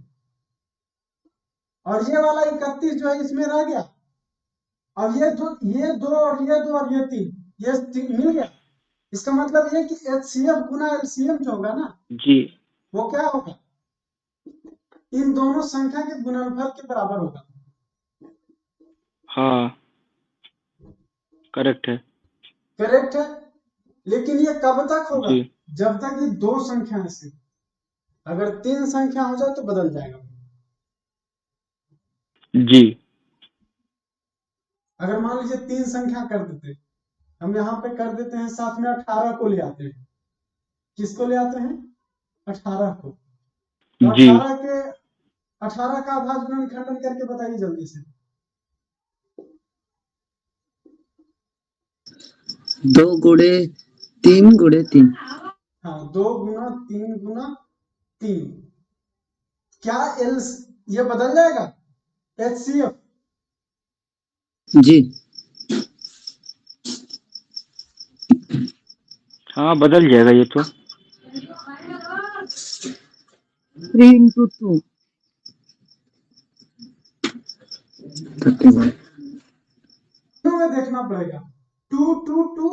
और ये वाला 31 जो है इसमें रह गया, और ये 2 और ये 2 और ये 3, ये 3 मिल गया। इसका मतलब ये कि HCF गुना LCM जो होगा ना, जी वो क्या होगा, इन दोनों संख्या के गुणनफल के बराबर होगा। हाँ करेक्ट है। करेक्ट है। लेकिन ये कब तक होगा, जी जब तक ये 2 संख्या से, अगर 3 संख्या हो जाए तो बदल जाएगा। जी अगर मान लीजिए 3 संख्या कर देते, हम यहाँ पे कर देते हैं, साथ में 18 को ले आते हैं। किसको ले आते हैं, 18 को। तो जी 18 का आभाज्य गुणनखंडन करके बताइए जल्दी से। 2 गुणे 3 गुणे 3। हाँ 2 गुना 3 गुना 3, क्या ये बदल जाएगा HCF, जी हाँ बदल जाएगा ये तो। 3 into 2 31। में देखना पड़ेगा, 2 2 2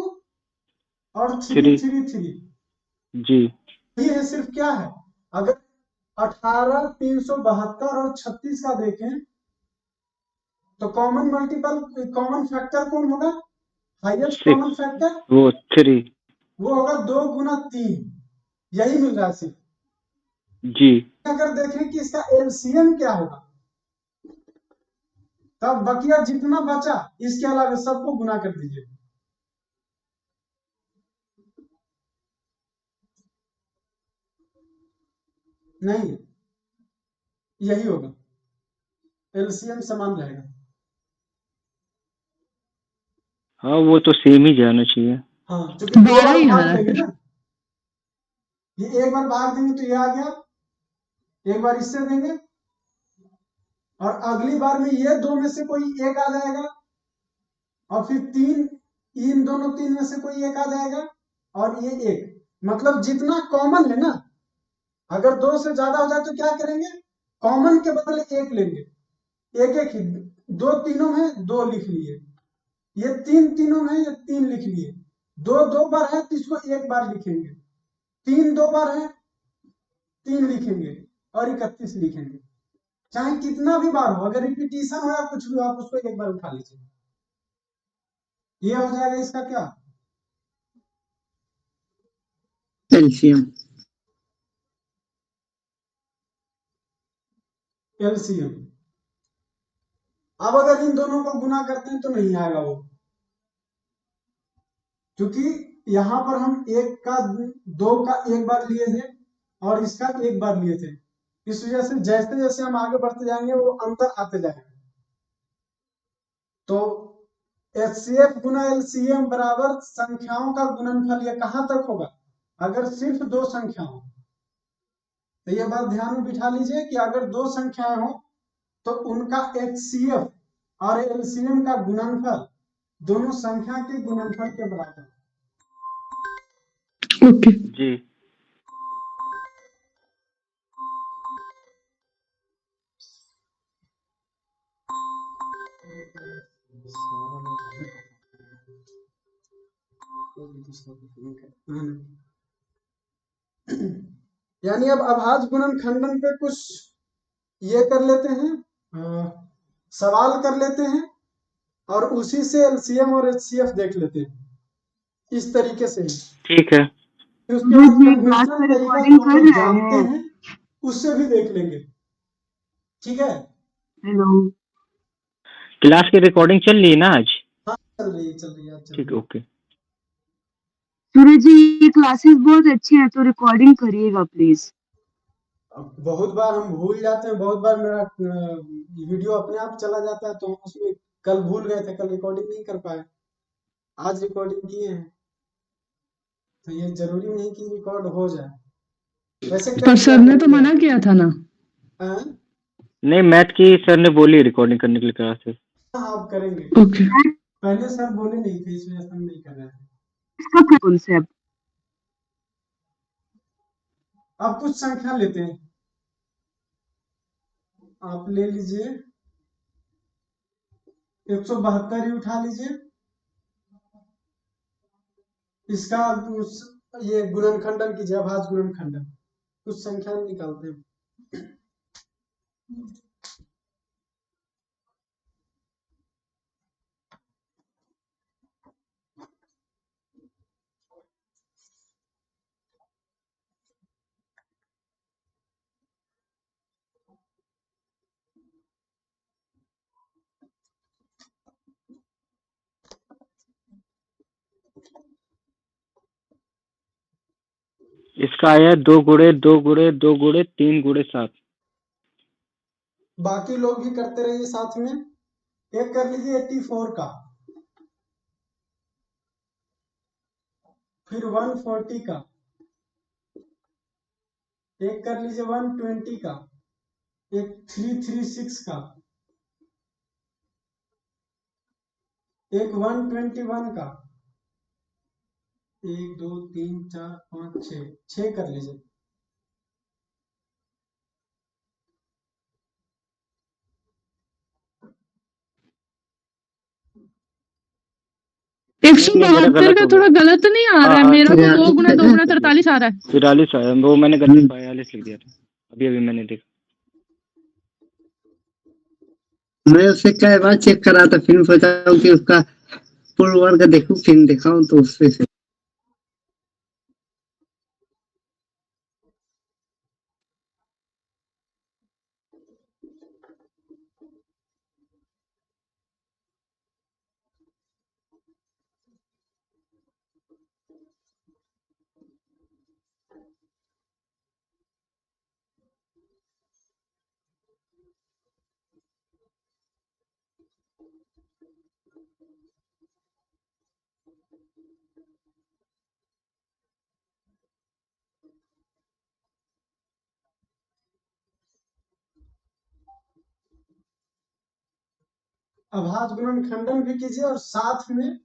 और 3 3 3। जी ये है सिर्फ क्या है, अगर 18 372 और 36 का देखें तो कॉमन मल्टीपल, कॉमन फैक्टर कौन होगा, हाईएस्ट कॉमन फैक्टर वो 3। वो होगा 2 गुना 3, यही मिल रहा है सिर्फ। जी अगर देखें कि इसका LCM क्या होगा, तब बकिया जितना बचा इसके अलावा सबको गुना कर दीजिए। नहीं यही होगा, LCM समान रहेगा। हाँ वो तो सेम ही जाना चाहिए। हाँ क्योंकि 2 बार ही आ भाग रहा देंगे है। ना, ये एक बार भाग देंगे तो ये आ गया, एक बार इससे देंगे और अगली बार में ये दो में से कोई एक आ जाएगा, और फिर तीन, इन दोनों तीन में से कोई एक आ जाएगा, और ये एक, मतलब जितना कॉमन है ना, अगर दो से ज्यादा हो जाए तो क्या करेंगे, कॉमन के बदले एक लेंगे, एक एक ही, दो तीनों में दो लिख लिए, ये तीन तीनों में ये तीन लिख लिए, दो दो बार है तो इसको एक बार लिखेंगे, तीन दो बार है तीन लिखेंगे, और 31 लिखेंगे। चाहे कितना भी बार हो, अगर रिपीटिशन हो या कुछ भी हो, आप उसको एक बार उठा लीजिए। ये हो जाएगा इसका क्या, एलसीएम। एलसीएम। अब अगर इन दोनों को गुना करते हैं तो नहीं आएगा वो, क्योंकि यहां पर हम एक का दो का एक बार लिए थे और इसका एक बार लिए थे, इस वजह से जैसे जैसे हम आगे बढ़ते जाएंगे वो अंतर आते जाएंगे। तो एचसीएफ गुना एलसीएम बराबर संख्याओं का गुणनफल, ये कहां तक होगा, अगर सिर्फ दो संख्या हो, तो ये बात ध्यान में बिठा लीजिए कि अगर दो संख्याएं हो तो उनका एचसीएफ और एलसीएम का गुणनफल दोनों संख्या के गुणनफल के बराबर। ओके। जी। यानी अब अभाज्य गुणनखंडन पे कुछ ये कर लेते हैं, सवाल कर लेते हैं, और उसी से एलसीएम और एचसीएफ देख लेते हैं, इस तरीके से। ठीक है। फिर उसके बाद ये क्लास कन्वेंशनल में तरीका रिकॉर्डिंग जो हम कर लोग रहे जानते हैं। हैं उससे भी देख लेंगे, ठीक है। हेलो। क्लास की रिकॉर्डिंग चल रही है ना आज? हाँ चल रही है, चल रही है, चल ठीक रही है, है। ओके। सूरज जी, ये क्लासेस बहुत अच्छी हैं, तो रिकॉर्डिंग करिएगा प्लीज। अब बहुत बार हम भूल जाते हैं, बहुत बार मेरा वीडियो अपने आप चला जाता है, तो हम उसमें कल भूल गए थे, कल रिकॉर्डिंग नहीं कर पाए, आज रिकॉर्डिंग किए हैं, तो ये जरूरी नहीं कि रिकॉर्ड हो जाए। वैसे पर कल क्या सर ने तो करेंगे मना आप? किया था ना। हाँ नहीं, मैथ की सर ने बोली रिकॉर्डिंग करने के लिए क्लासेस। हाँ, आप करेंगे, ओके। पहले सर बोले नहीं थे, इस वजह से हम नहीं कर रहे थे। इसका क्या कॉन्सेप्ट? अब कुछ संख्या लेते हैं, आप ले लीजिए 172 ही उठा लीजिए, इसका ये गुणनखंडन कीजिए, अभाज्य गुणनखंडन, कुछ संख्या निकालते हैं। इसका आया 2 गुणे 2 गुणे 2 गुणे 3 गुणे 7। बाकी लोग भी करते रहिए साथ में। एक कर लीजिए 84 का, फिर 140 का, एक कर लीजिए 120 का, एक 336 का, एक 121 का, 1 2 3 4 5 6, 6 कर लीजिए। एक सौ नहीं, मेरा बहत्तर गलत का हो थोड़ा गया। गलत नहीं आ रहा है, हाँ, मेरा तो हाँ, 2 गुना 2 गुना 43 आ रहा है। 43 आया, वो मैंने गलत 42 लिख दिया था, अभी अभी मैंने देखा। मैं उससे कई बार चेक करा था, फिर सोचा हूँ कि उसका पूर्व वर्ग देखूं, फिर दिखाऊं तो उससे से अभाज्य गुणनखंडन भी कीजिए और साथ में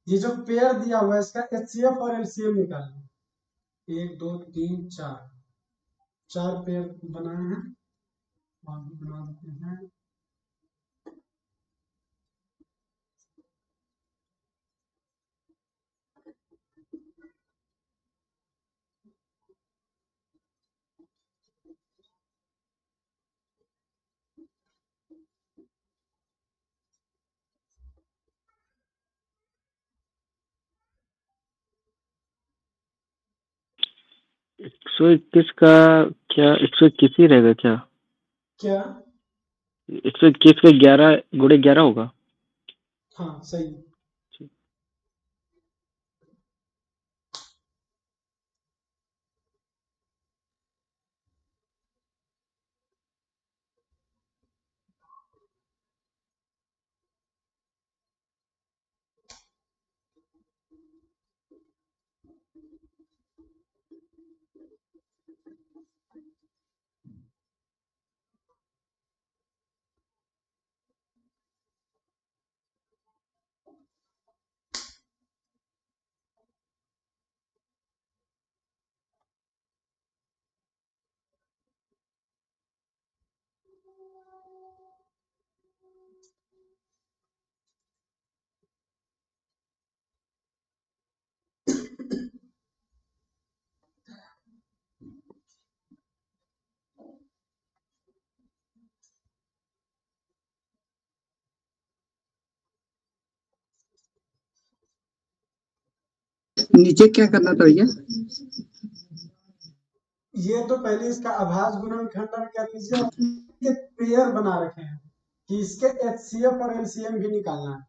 ये जो पेयर दिया हुआ है इसका HCF और LCM निकालिए। 1 2 3 4 पेयर बनाए हैं और भी बना देते हैं। एक सौ इक्कीस का क्या 121 ही रहेगा क्या? क्या? 121 का 11 गुणे 11 होगा। हाँ सही। नीचे क्या करना था भैया? ये तो पहले इसका अभाज्य गुणनखंडन कर लीजिए और ये पेयर बना रखे हैं कि इसके HCF और LCM भी निकालना है।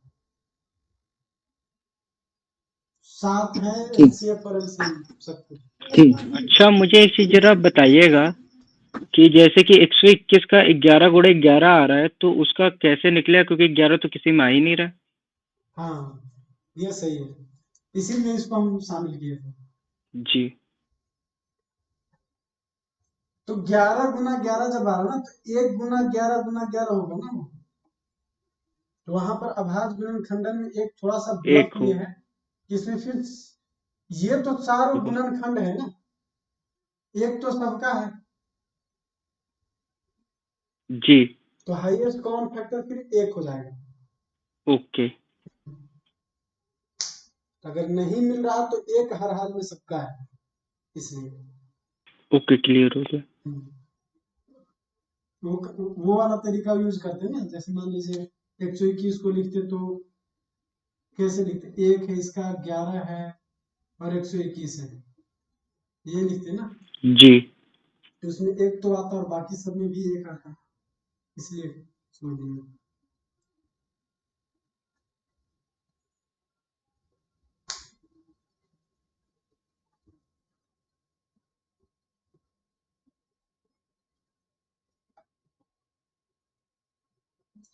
साथ है ठीक। HCF और LCM सब कुछ। ठीक। अच्छा, मुझे एक चीज जरा बताइएगा कि जैसे कि 121 का 11 गुणे 11 आ रहा है तो उसका कैसे निकलेगा, क्योंकि 11 तो किसी में आ ही नहीं रहा। हाँ ये सही है, इसीलिए इसको हम शामिल किए थे। जी। तो 11 गुना 11 जब आ रहा ना तो 1 गुना 11 गुना 11 होगा ना वो। तो वहां पर अभाज्य गुणनखंडन में एक थोड़ा सा एक ब्लफ हो। ये है कि इसमें फिर ये तो चारों गुणनखंड है ना, एक तो सबका है, जी। तो हाईएस्ट कॉमन फैक्टर फिर 1 हो जाएगा। ओके। अगर नहीं मिल रहा तो 1 हर हाल में सबका है, इसलिए। ओके, क्लियर हो गया। वो वाला तरीका यूज करते हैं ना, जैसे मान लीजिए 121 को लिखते तो कैसे लिखते, 1 है इसका, 11 है और 121 है, ये लिखते ना। जी। तो उसमें 1 तो आता और बाकी सब में भी 1 आता, इसलिए छोड़ दिए।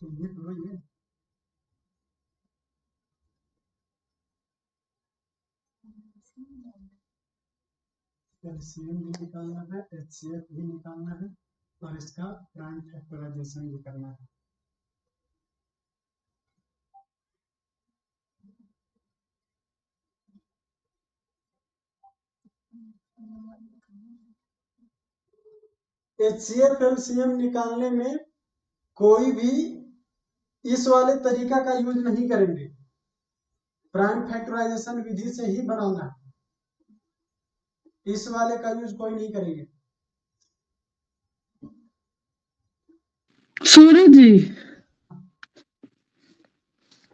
तो ये तो वही है। LCM भी निकालना है, HCF भी निकालना है और इसका प्राइम फैक्टराइजेशन भी करना है। HCF LCM निकालने में कोई भी इस वाले तरीका का यूज नहीं करेंगे, प्राइम फैक्टराइजेशन विधि से ही बनाना है, इस वाले का यूज कोई नहीं करेंगे। सूरज जी,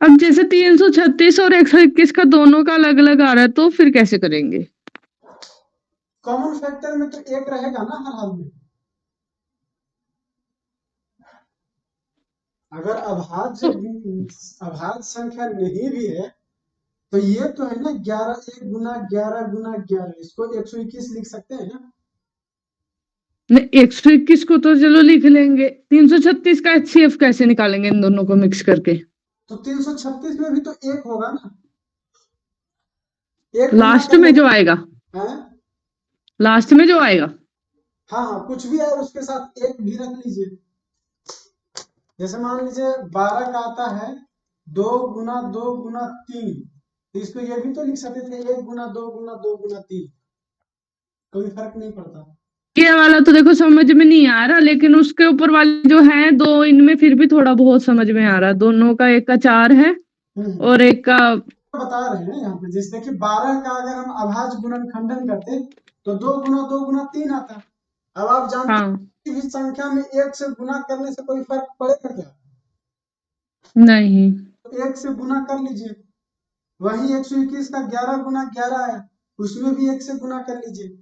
अब जैसे 336 और 121 का दोनों का अलग अलग आ रहा है तो फिर कैसे करेंगे? कॉमन फैक्टर में तो 1 रहेगा ना हर हाल में। अगर अभाज्य संख्या नहीं भी है तो ये तो है ना 11, 1 गुना 11 गुना 11, इसको 121 लिख सकते हैं ना। नहीं, 121 को तो चलो लिख लेंगे, 336 का HCF कैसे निकालेंगे इन दोनों को मिक्स करके? तो 336 में भी तो 1 होगा ना, 1 लास्ट में जो आएगा, है। लास्ट में जो आएगा। हाँ हाँ, कुछ भी है उसके साथ 1 भी रख लीजिए। जैसे मान लीजिए 12 का आता है 2 गुना 2 गुना 3, तो इसको ये भी तो लिख सकते थे 1 गुना 2 गुना 2 गुना 3, कोई फर्क नहीं पड़ता। ये वाला तो देखो समझ में नहीं आ रहा, लेकिन उसके ऊपर वाले जो है दो, इनमें फिर भी थोड़ा बहुत समझ में आ रहा। दोनों का, एक का 4 है और एक का बता रहे हैं यहाँ पे, जैसे देखिए 12 का अगर हम अभाज्य गुणनखंडन करते तो 2 गुना 2 गुना 3 आता। अब आप जानते हैं हाँ किसी भी संख्या में 1 से गुना करने से कोई फर्क पड़ेगा क्या? नहीं, तो 1 से गुना कर लीजिए। वही 121 का 11 गुना 11 है, उसमें भी 1 से गुना कर लीजिए।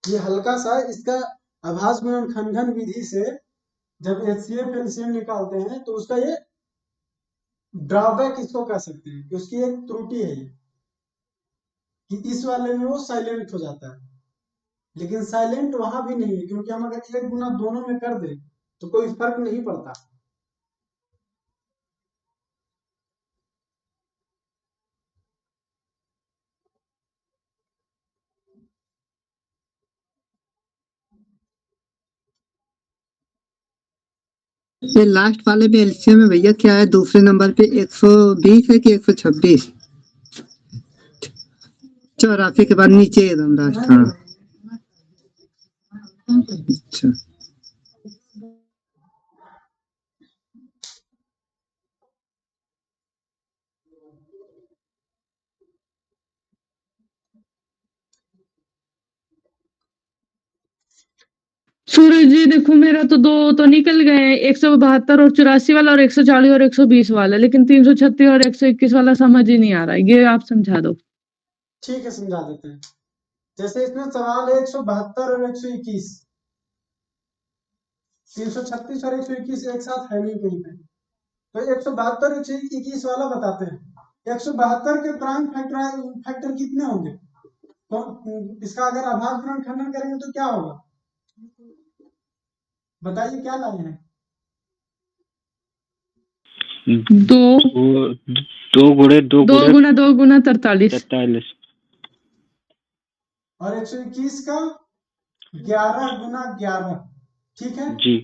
ये हल्का सा इसका अभाज्य गुणनखंडन विधि से जब एचसीएफ एलसीएम निकालते हैं तो उसका ये ड्रॉबैक इसको कह सकते हैं कि उसकी एक त्रुटि है ये, कि इस वाले में वो साइलेंट हो जाता है। लेकिन साइलेंट वहां भी नहीं है, क्योंकि हम अगर 1 गुना दोनों में कर दें तो कोई फर्क नहीं पड़ता। ये लास्ट वाले में एलसीएम में भैया क्या है, दूसरे नंबर पे 120 है कि 126? 84 के बाद नीचे एकदम लास्ट। हाँ अच्छा, सूरज जी देखो मेरा तो दो तो निकल गए, 172 और 84 वाला, और 140 और 120 वाला, लेकिन 336 और 121 वाला समझ ही नहीं आ रहा। ये आप समझा दो। ठीक है, समझा देते हैं। जैसे इसमें सवाल है 172 और 121, 336 और 121 एक साथ है नहीं कहीं पे, तो 172 121 वाला बताते हैं। 172 के प्राइम फैक्टर कितने होंगे? तो इसका अगर अभाज्य गुणनखंडन करेंगे तो क्या होगा, बताइए क्या लाए हैं? दो 2 गुणे 2 2 गुना 43। 43। और 121 का 11 गुना 11, ठीक है। जी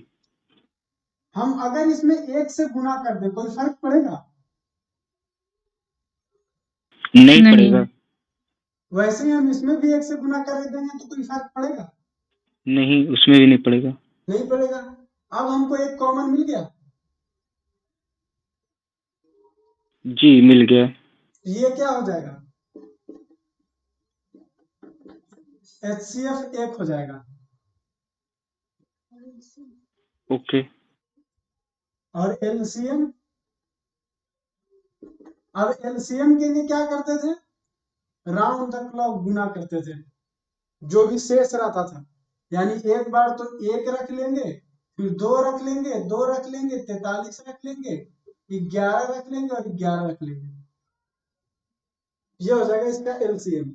हम अगर इसमें 1 से गुना कर दें कोई फर्क पड़ेगा? नहीं पड़ेगा। वैसे ही हम इसमें भी 1 से गुना कर देंगे तो कोई फर्क पड़ेगा? नहीं, उसमें भी नहीं पड़ेगा। नहीं पड़ेगा। अब हमको एक कॉमन मिल गया, जी मिल गया। ये क्या हो जाएगा, HCF 1 हो जाएगा। ओके। और LCM, अब LCM के लिए क्या करते थे, राउंड द क्लॉक गुना करते थे, जो भी शेष रहता था। यानी एक बार तो 1 रख लेंगे, फिर 2 रख लेंगे, 2 रख लेंगे, 43 रख लेंगे, 11 रख लेंगे और 11 रख लेंगे। ये हो जाएगा इसका LCM।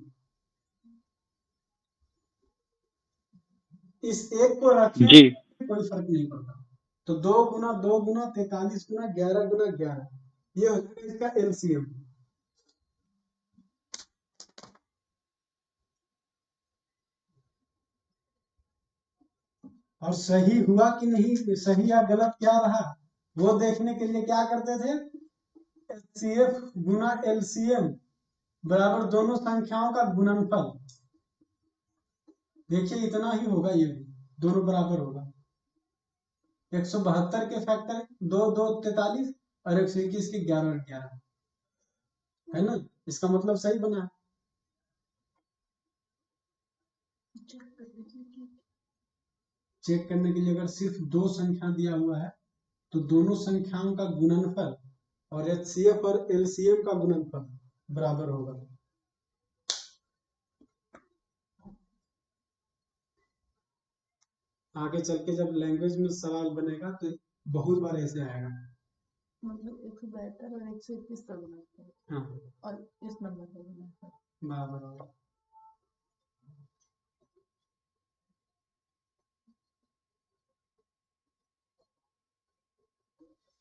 इस एक को रखें जी कोई फर्क नहीं पड़ता। तो 2 गुना 2 गुना 43 गुना 11 गुना 11, ये हो जाएगा इसका LCM। और सही हुआ कि नहीं, सही या गलत क्या रहा, वो देखने के लिए क्या करते थे, HCF गुना LCM बराबर दोनों संख्याओं का गुणनफल। देखिए इतना ही होगा, ये भी दोनों बराबर होगा। 172 के फैक्टर 2 2 43 और 121 के 11 और 11, है ना। इसका मतलब सही बना। चेक करने के लिए अगर सिर्फ 2 संख्या दिया हुआ है तो दोनों संख्याओं का गुणनफल और HCF और LCM का गुणनफल बराबर होगा। आगे चल के जब लैंग्वेज में सवाल बनेगा तो बहुत बार ऐसे आएगा, मतलब 172 और 121 का गुणनफल हाँ और इस नंबर का गुणनफल। बराबर।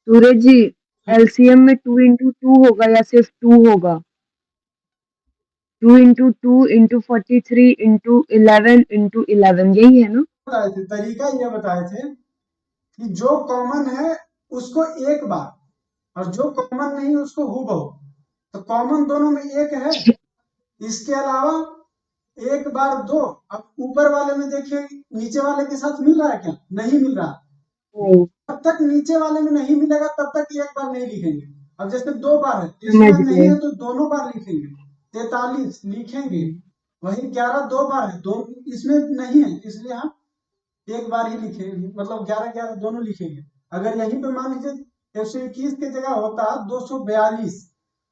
सूरज जी, एलसीएम में 2 into 2 होगा या सिर्फ 2 होगा? 2 into 2 into 43 into 11 into 11 यही है ना? बताए थे, तरीका ये बताए थे कि जो कॉमन है उसको एक बार और जो कॉमन नहीं उसको हूबहू। तो कॉमन दोनों में एक है, इसके अलावा एक बार दो। अब ऊपर वाले में देखिए नीचे वाले के साथ मिल रहा है क्या? नहीं मिल रहा। जब तक नीचे वाले में नहीं मिलेगा तब तक एक बार नहीं लिखेंगे। अब जैसे 2 बार है तो इसमें समझ नहीं गए। है तो दोनों बार लिखेंगे। 43 लिखेंगे, वही 11 2 बार है, दो इसमें नहीं है इसलिए हम एक बार ही लिखेंगे, मतलब 11 11 दोनों लिखेंगे। अगर यहीं पे मान लीजिए 121 की जगह होता 242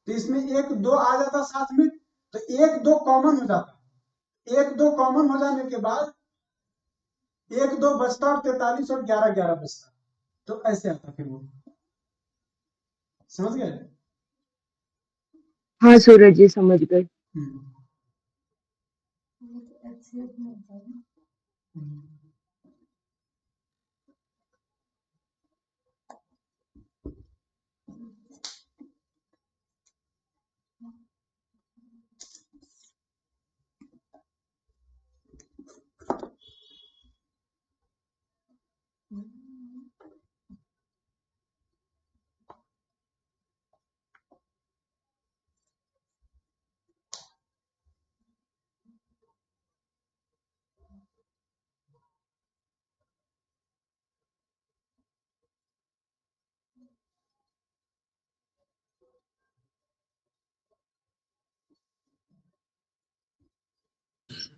तो इसमें 1 2 आ जाता साथ में, तो 1 2 कॉमन हो जाता। 1 2 कॉमन हो जाने के बाद 1 2 बचता और 43 और 11 11 बचता। तो ऐसे आता फिर वो, समझ गए? हाँ सूरज जी समझ गए। ये तो HCF में होता है ना।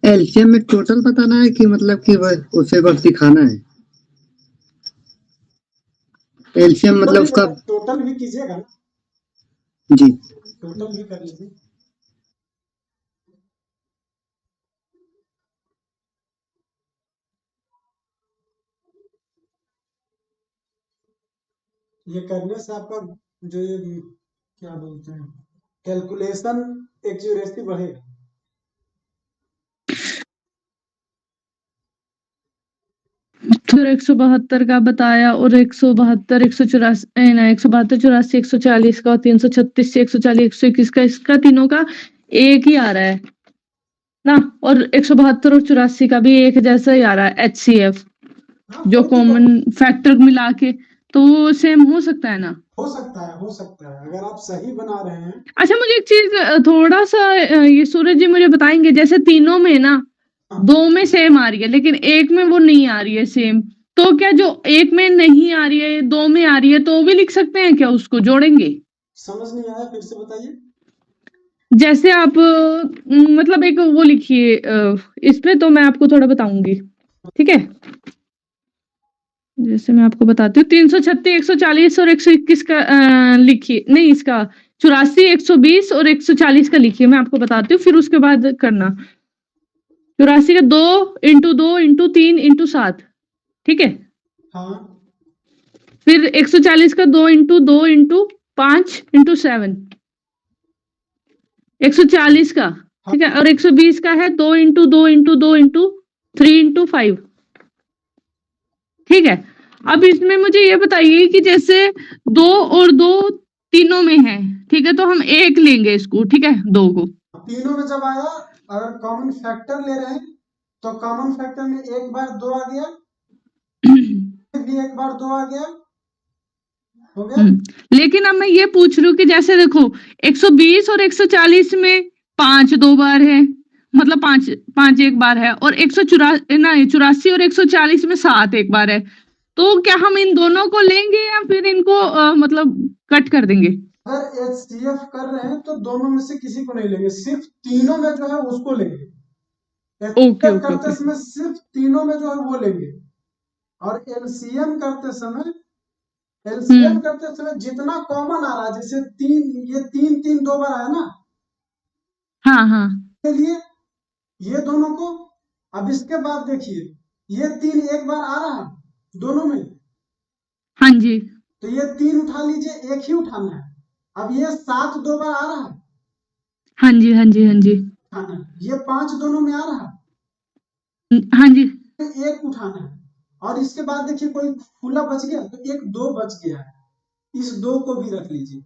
एलसीएम में टोटल बताना है कि मतलब कि उसे बस दिखाना है? एलसीएम मतलब उसका टोटल भी कीजिएगा ना? जी टोटल भी कर लीजिए। ये करने से आपका जो ये क्या बोलते हैं कैलकुलेशन एक्यूरेसी बढ़ेगा। फिर 172 का बताया और 172 184 ना 172 84 140 का और 336 से 140 121 का, इसका तीनों का एक ही आ रहा है ना। और 172 और 84 का भी एक जैसा ही आ रहा है HCF, जो कॉमन फैक्टर मिला के, तो वो सेम हो सकता है ना? हो सकता है, हो सकता है अगर आप सही बना रहे हैं। अच्छा मुझे एक चीज थोड़ा सा ये सूरज जी मुझे बताएंगे, जैसे तीनों में ना 2 में सेम आ रही है लेकिन एक में वो नहीं आ रही है सेम, तो क्या जो एक में नहीं आ रही है 2 में आ रही है तो वो भी लिख सकते हैं क्या? उसको जोड़ेंगे? समझ नहीं आया, फिर से बताइए। जैसे आप मतलब एक वो लिखिए इस पे, तो मैं आपको थोड़ा बताऊंगी, ठीक है? जैसे मैं आपको बताती हूँ 336 140 और 121 का लिखिए, नहीं इसका 84 120 और 140 का लिखिए, मैं आपको बताती हूँ फिर उसके बाद करना। 84 का 2 इंटू 2 इंटू 3 इंटू 7, ठीक है? हाँ फिर 140 का 2 इंटू 2 इंटू 5 इंटू 7, 140 का, ठीक है? और 120 का है 2 इंटू 2 इंटू 2 इंटू 3 इंटू 5, ठीक है? अब इसमें मुझे ये बताइए कि जैसे 2 और 2 तीनों में है, ठीक है? तो हम एक लेंगे इसको, ठीक है? 2 को तीनों में जब आया, अगर कॉमन फैक्टर ले रहे हैं तो कॉमन फैक्टर में एक बार 2 आ गया, भी एक बार 2 आ गया, हो गया। लेकिन अब मैं ये पूछ रही हूँ कि जैसे देखो 120 और 140 में 5 2 बार है, मतलब 5 5 एक बार है, और 184 और 140 में 7 एक बार है, तो क्या हम इन दोनों को लेंगे या फिर इनको मतलब कट कर देंगे? अगर HCF कर रहे हैं तो दोनों में से किसी को नहीं लेंगे, सिर्फ तीनों में जो है उसको लेंगे। ओके HCF ओके करते ओके समय सिर्फ तीनों में जो है वो लेंगे, और LCM करते समय जितना कॉमन आ रहा है, जैसे 3 ये 3 3 2 बार आया ना, हाँ हाँ के लिए ये दोनों को। अब इसके बाद देखिए ये 3 एक बार आ रहा है दोनों में, हाँ जी तो ये 3 उठा लीजिए, एक ही उठाना है। अब ये 7 2 बार आ रहा है, हाँ जी हाँ जी हाँ जी उठाना है। ये 5 दोनों में आ रहा है, हाँ जी तो एक उठाना है। और इसके बाद देखिए कोई खुला बच गया तो एक 2 बच गया है, इस 2 को भी रख लीजिए,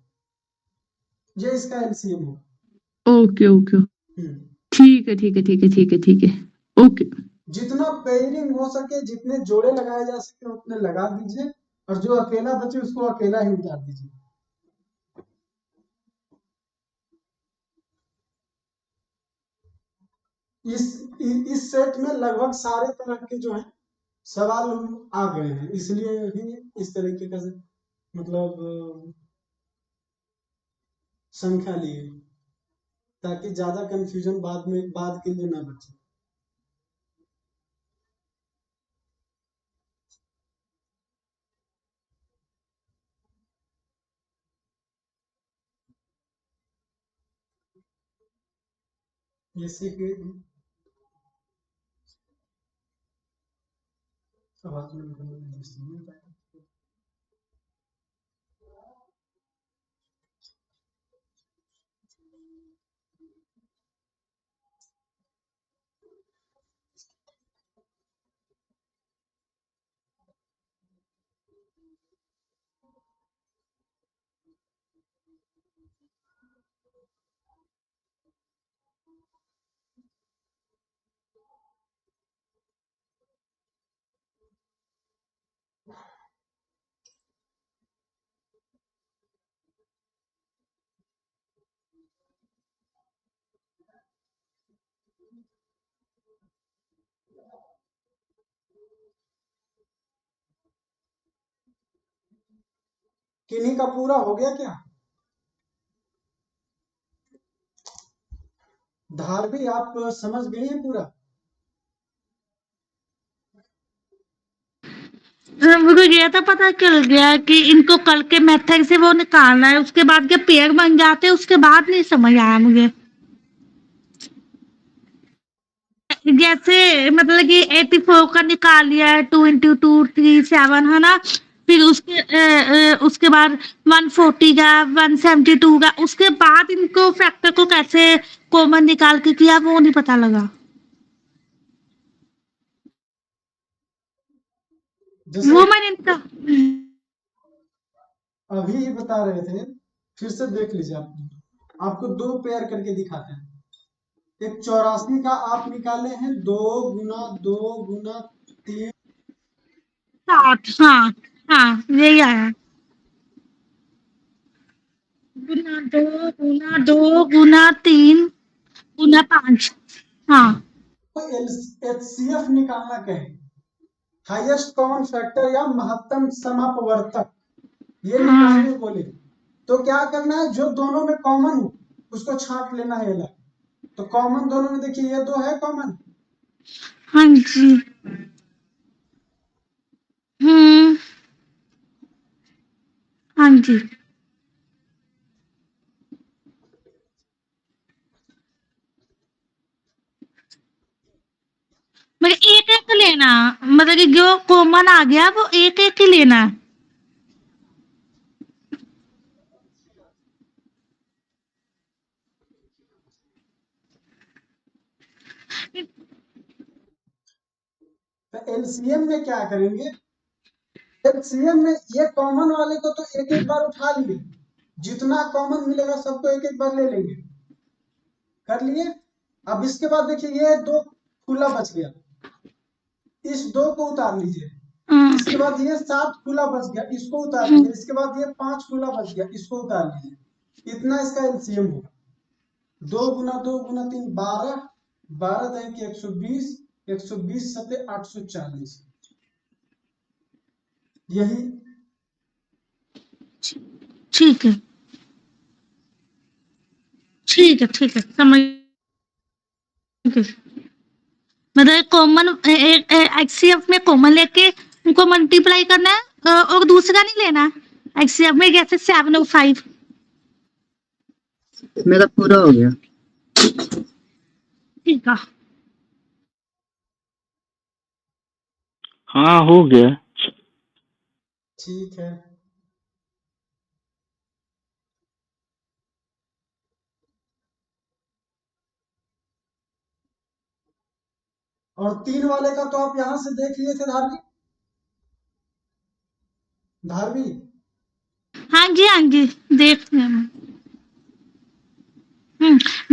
ये इसका LCM होगा। ओके ओके ठीक है, ठीक है, ठीक है, ठीक है, ठीक है, ओके। जितना पेयरिंग हो सके, जितने जोड़े लगाए जा सके उतने लगा दीजिए, और जो अकेला बचे उसको अकेला ही उतार दीजिए। इस सेट में लगभग सारे तरह के जो है सवाल आ गए हैं, इसलिए ही इस तरीके का मतलब संख्या लिए, ताकि ज्यादा कंफ्यूजन बाद के लिए ना बचे। जैसे कि आवाज में किन्हीं का पूरा हो गया क्या? धारवी आप समझ गए हैं पूरा? मुझे ये तो पता चल गया कि इनको कल के मेथड से वो निकालना है, उसके बाद के पेयर बन जाते हैं, उसके बाद नहीं समझ आया मुझे। जैसे मतलब कि 84 का निकाल लिया है, 2 इंटू 2 3 7 है ना, फिर उसके बाद 140 का 172 का, उसके बाद इनको फैक्टर को कैसे कॉमन निकाल के किया वो नहीं पता लगा। वो मैंने इनका अभी बता रहे थे, फिर से देख लीजिए। आपको 2 पेयर करके दिखाते हैं। एक 84 का आप निकाले हैं 2 गुना 2 गुना 3 60। हाँ हाँ यही आया, गुना 2 गुना 2 गुना 3 गुना 5। हाँ एचसीएफ निकालना कहे, हाईएस्ट कॉमन फैक्टर या महत्तम समापवर्तक, ये निकालने बोले तो क्या करना है, जो दोनों में कॉमन हो उसको छांट लेना है अलग। तो कॉमन दोनों में देखिए, ये 2 है कॉमन। हाँ जी। हाँ जी, मतलब एक एक लेना, मतलब कि जो कॉमन आ गया वो एक एक ही लेना है। तो एलसीएम में क्या करेंगे, एलसीएम में ये कॉमन वाले को तो एक एक बार उठा लिए, जितना कॉमन मिलेगा सबको एक एक बार ले लेंगे। कर लिए। अब इसके बाद देखिए, ये 2 खुला बच गया, इस 2 को उतार लीजिए। इसके बाद ये 7 खुला बच गया, इसको उतार लीजिए। इसके बाद ये 5 खुला बच गया, इसको उतार लीजिए। इतना इसका एलसीएम होगा। 2 गुना 2 गुना 3 12, 12 है कि 120, 120 सते 840। यही ठीक है, ठीक है, ठीक है, समझ गई। मतलब कॉमन एक्सीएफ में कॉमन लेके उनको मल्टीप्लाई करना है, और दूसरा नहीं लेना एक्सीएफ में, जैसे 705। मेरा पूरा हो गया। ठीक है, हाँ हो गया। ठीक है। और 3 वाले का तो आप यहां से देख लिए थे धारवी। धारवी हाँ जी, हाँ जी, देख लिया मैं।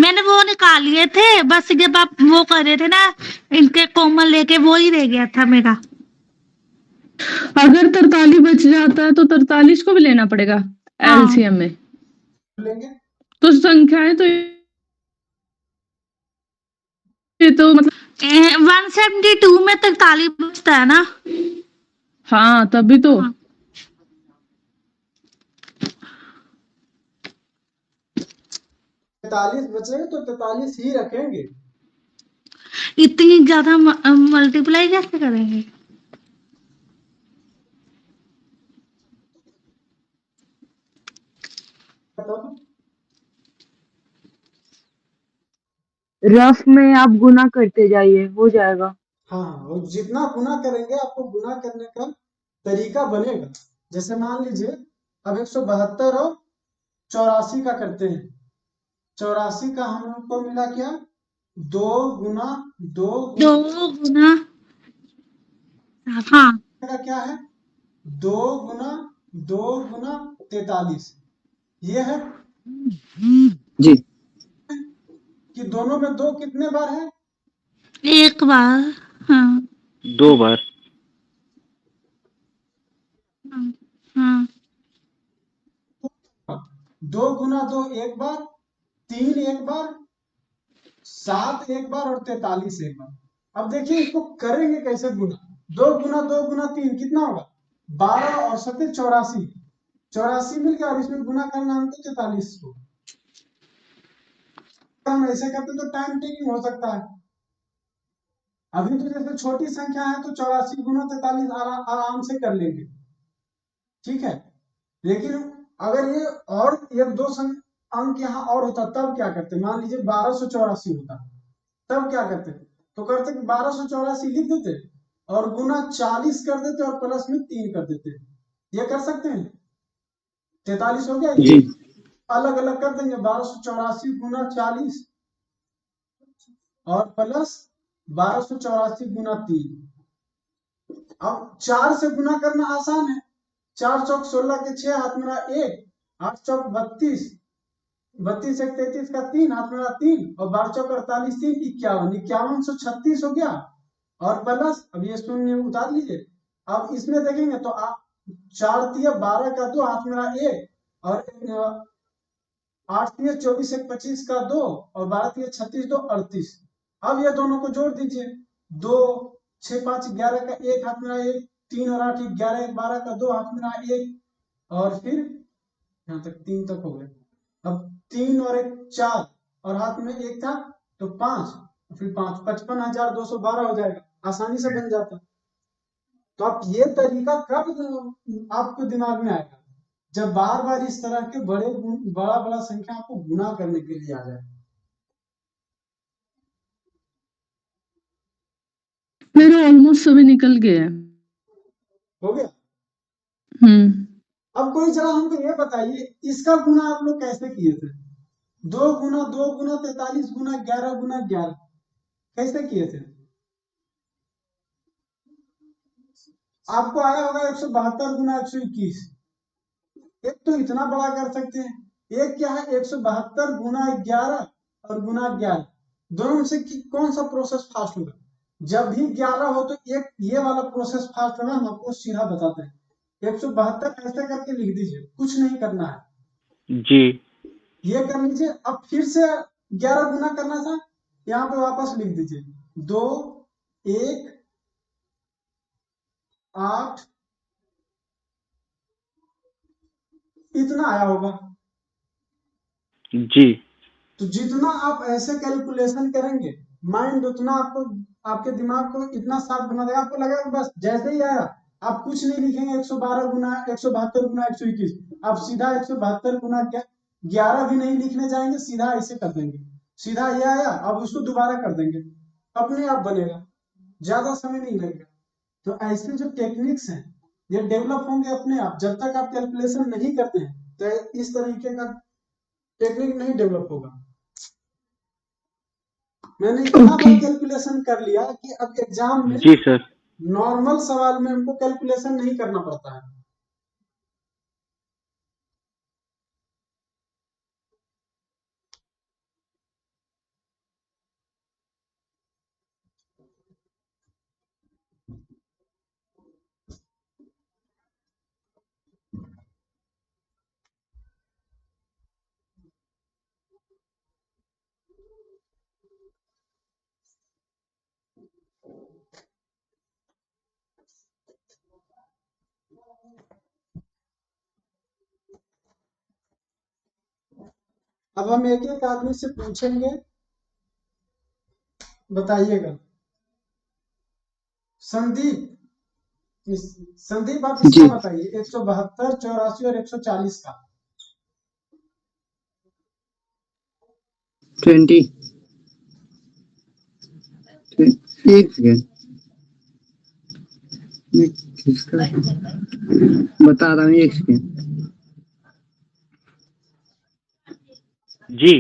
मैंने वो निकाल लिए थे, बस जब आप वो कर रहे थे ना इनके कोमल लेके, वो ही रह गया था मेरा। अगर 43 बच जाता है तो 43 को भी लेना पड़ेगा हाँ। एलसीएम में। लेंगे तो संख्याएं तो ये तो मतलब 172 में 43 बचता है ना। हाँ तभी तो। हाँ। तैतालीस बचेंगे तो 43 ही रखेंगे। इतनी ज्यादा मल्टीप्लाई कैसे करेंगे? बताओ। रफ में आप गुना करते जाइए, हो जाएगा। हाँ और जितना गुना करेंगे आपको गुना करने का तरीका बनेगा। जैसे मान लीजिए अब 172 और 84 का करते हैं। 84 का हमको मिला क्या? 2 गुना 2 2 गुना, हाँ का क्या है? 2 गुना 2 गुना 43। ये है जी कि दोनों में 2 कितने बार है? एक बार। हाँ 2 बार। हाँ 2 गुना 2 एक बार, 3 एक बार, 7 एक बार और 43 एक बार। अब देखिए इसको करेंगे कैसे गुना। 2 गुना 3 कितना होगा? 12 और 7 84। 84 मिल गया और इसमें गुना करना हमको 43 को। हम ऐसे करते तो टाइम टेकिंग हो सकता है। अभी तो जैसे छोटी संख्या है तो 84 गुना 43 आराम से कर लेंगे, ठीक है। लेकिन अगर ये और एक दो अंक यहाँ और होता तब क्या करते? मान लीजिए 1284 होता तब क्या करते? तो करते कि 1284 लिख देते और गुना 40 कर देते और प्लस में 3 कर देते। ये कर सकते हैं। 43 हो गया। जी अलग अलग कर देंगे 1284 गुना 40 और प्लस 1284 गुना 3। अब 4 से गुना करना आसान है। 4 चौक 16 के 6 हाथ मेरा 1, 8 चौक 32, 32 एक 33 का 3 हाथ मेरा 3 और 12 चौक 48 3 51, 5136 हो गया। और प्लस अब ये शून्य उतार लीजिए। अब इसमें देखेंगे तो आप 4 तिया 12 का 2 हाथ मेरा 1 और 8 तिया 24 एक 25 का 2 और 12 तिया 36 2 38। अब ये दोनों को जोड़ दीजिए। 2 6 5 11 का 1 हाथ मेरा 1, 3 और 8 11 1 12 का 2 हाथ मेरा 1 और फिर यहाँ तक 3 तक हो गए। अब 3 और 1 4 और हाथ में 1 था तो 5, फिर 5 55,212 हो जाएगा। आसानी से बन जाता। तो आप ये तरीका कब आपको दिमाग में आएगा? जब बार बार इस तरह के बड़ा बड़ा संख्या आपको गुना करने के लिए आ जाए। मेरे ऑलमोस्ट सभी निकल गए हैं। हो गया। अब कोई जरा हमको ये बताइए इसका गुना आप लोग कैसे किए थे? 2 गुना 43 गुना 11 गुना 11 कैसे किए थे? आपको आया होगा 172 गुना 121। एक तो इतना बड़ा कर सकते हैं, एक क्या है 172 गुना 11 और गुना 11। दोनों में से कौन सा प्रोसेस फास्ट होगा? जब भी 11 हो तो एक ये वाला प्रोसेस फास्ट होगा। हम आपको सीधा बताते हैं। 172 ऐसे करके लिख दीजिए, कुछ नहीं करना है जी ये कर लीजिए। अब फिर से 11 गुना करना था, यहाँ पे वापस लिख दीजिए 2 1 8 इतना आया होगा। जी तो जितना आप ऐसे कैलकुलेशन करेंगे माइंड उतना आपको आपके दिमाग को इतना साफ बना देगा। आपको लगेगा बस जैसे ही आया आप कुछ नहीं लिखेंगे 112 गुना 172 गुना 121। आप सीधा 172 गुना 11 भी नहीं लिखने जाएंगे, सीधा ऐसे कर देंगे। सीधा ये आया अब उसको दोबारा कर देंगे, अपने आप बनेगा, ज्यादा समय नहीं लगेगा। तो ऐसे जो टेक्निक्स हैं ये डेवलप होंगे अपने आप। जब तक आप कैलकुलेशन नहीं करते हैं तो इस तरीके का टेक्निक नहीं डेवलप होगा। मैंने इतना बार कैलकुलेशन कर लिया कि अब एग्जाम में जी सर। नॉर्मल सवाल में हमको कैलकुलेशन नहीं करना पड़ता है। अब हम एक एक आदमी से पूछेंगे, बताइएगा। संदीप, संदीप आप जी। इसका बताइए, 172, 84 और 140 का। 20। एक सेकेंड, मैं किसका बता रहा हूँ, एक सेकेंड। जी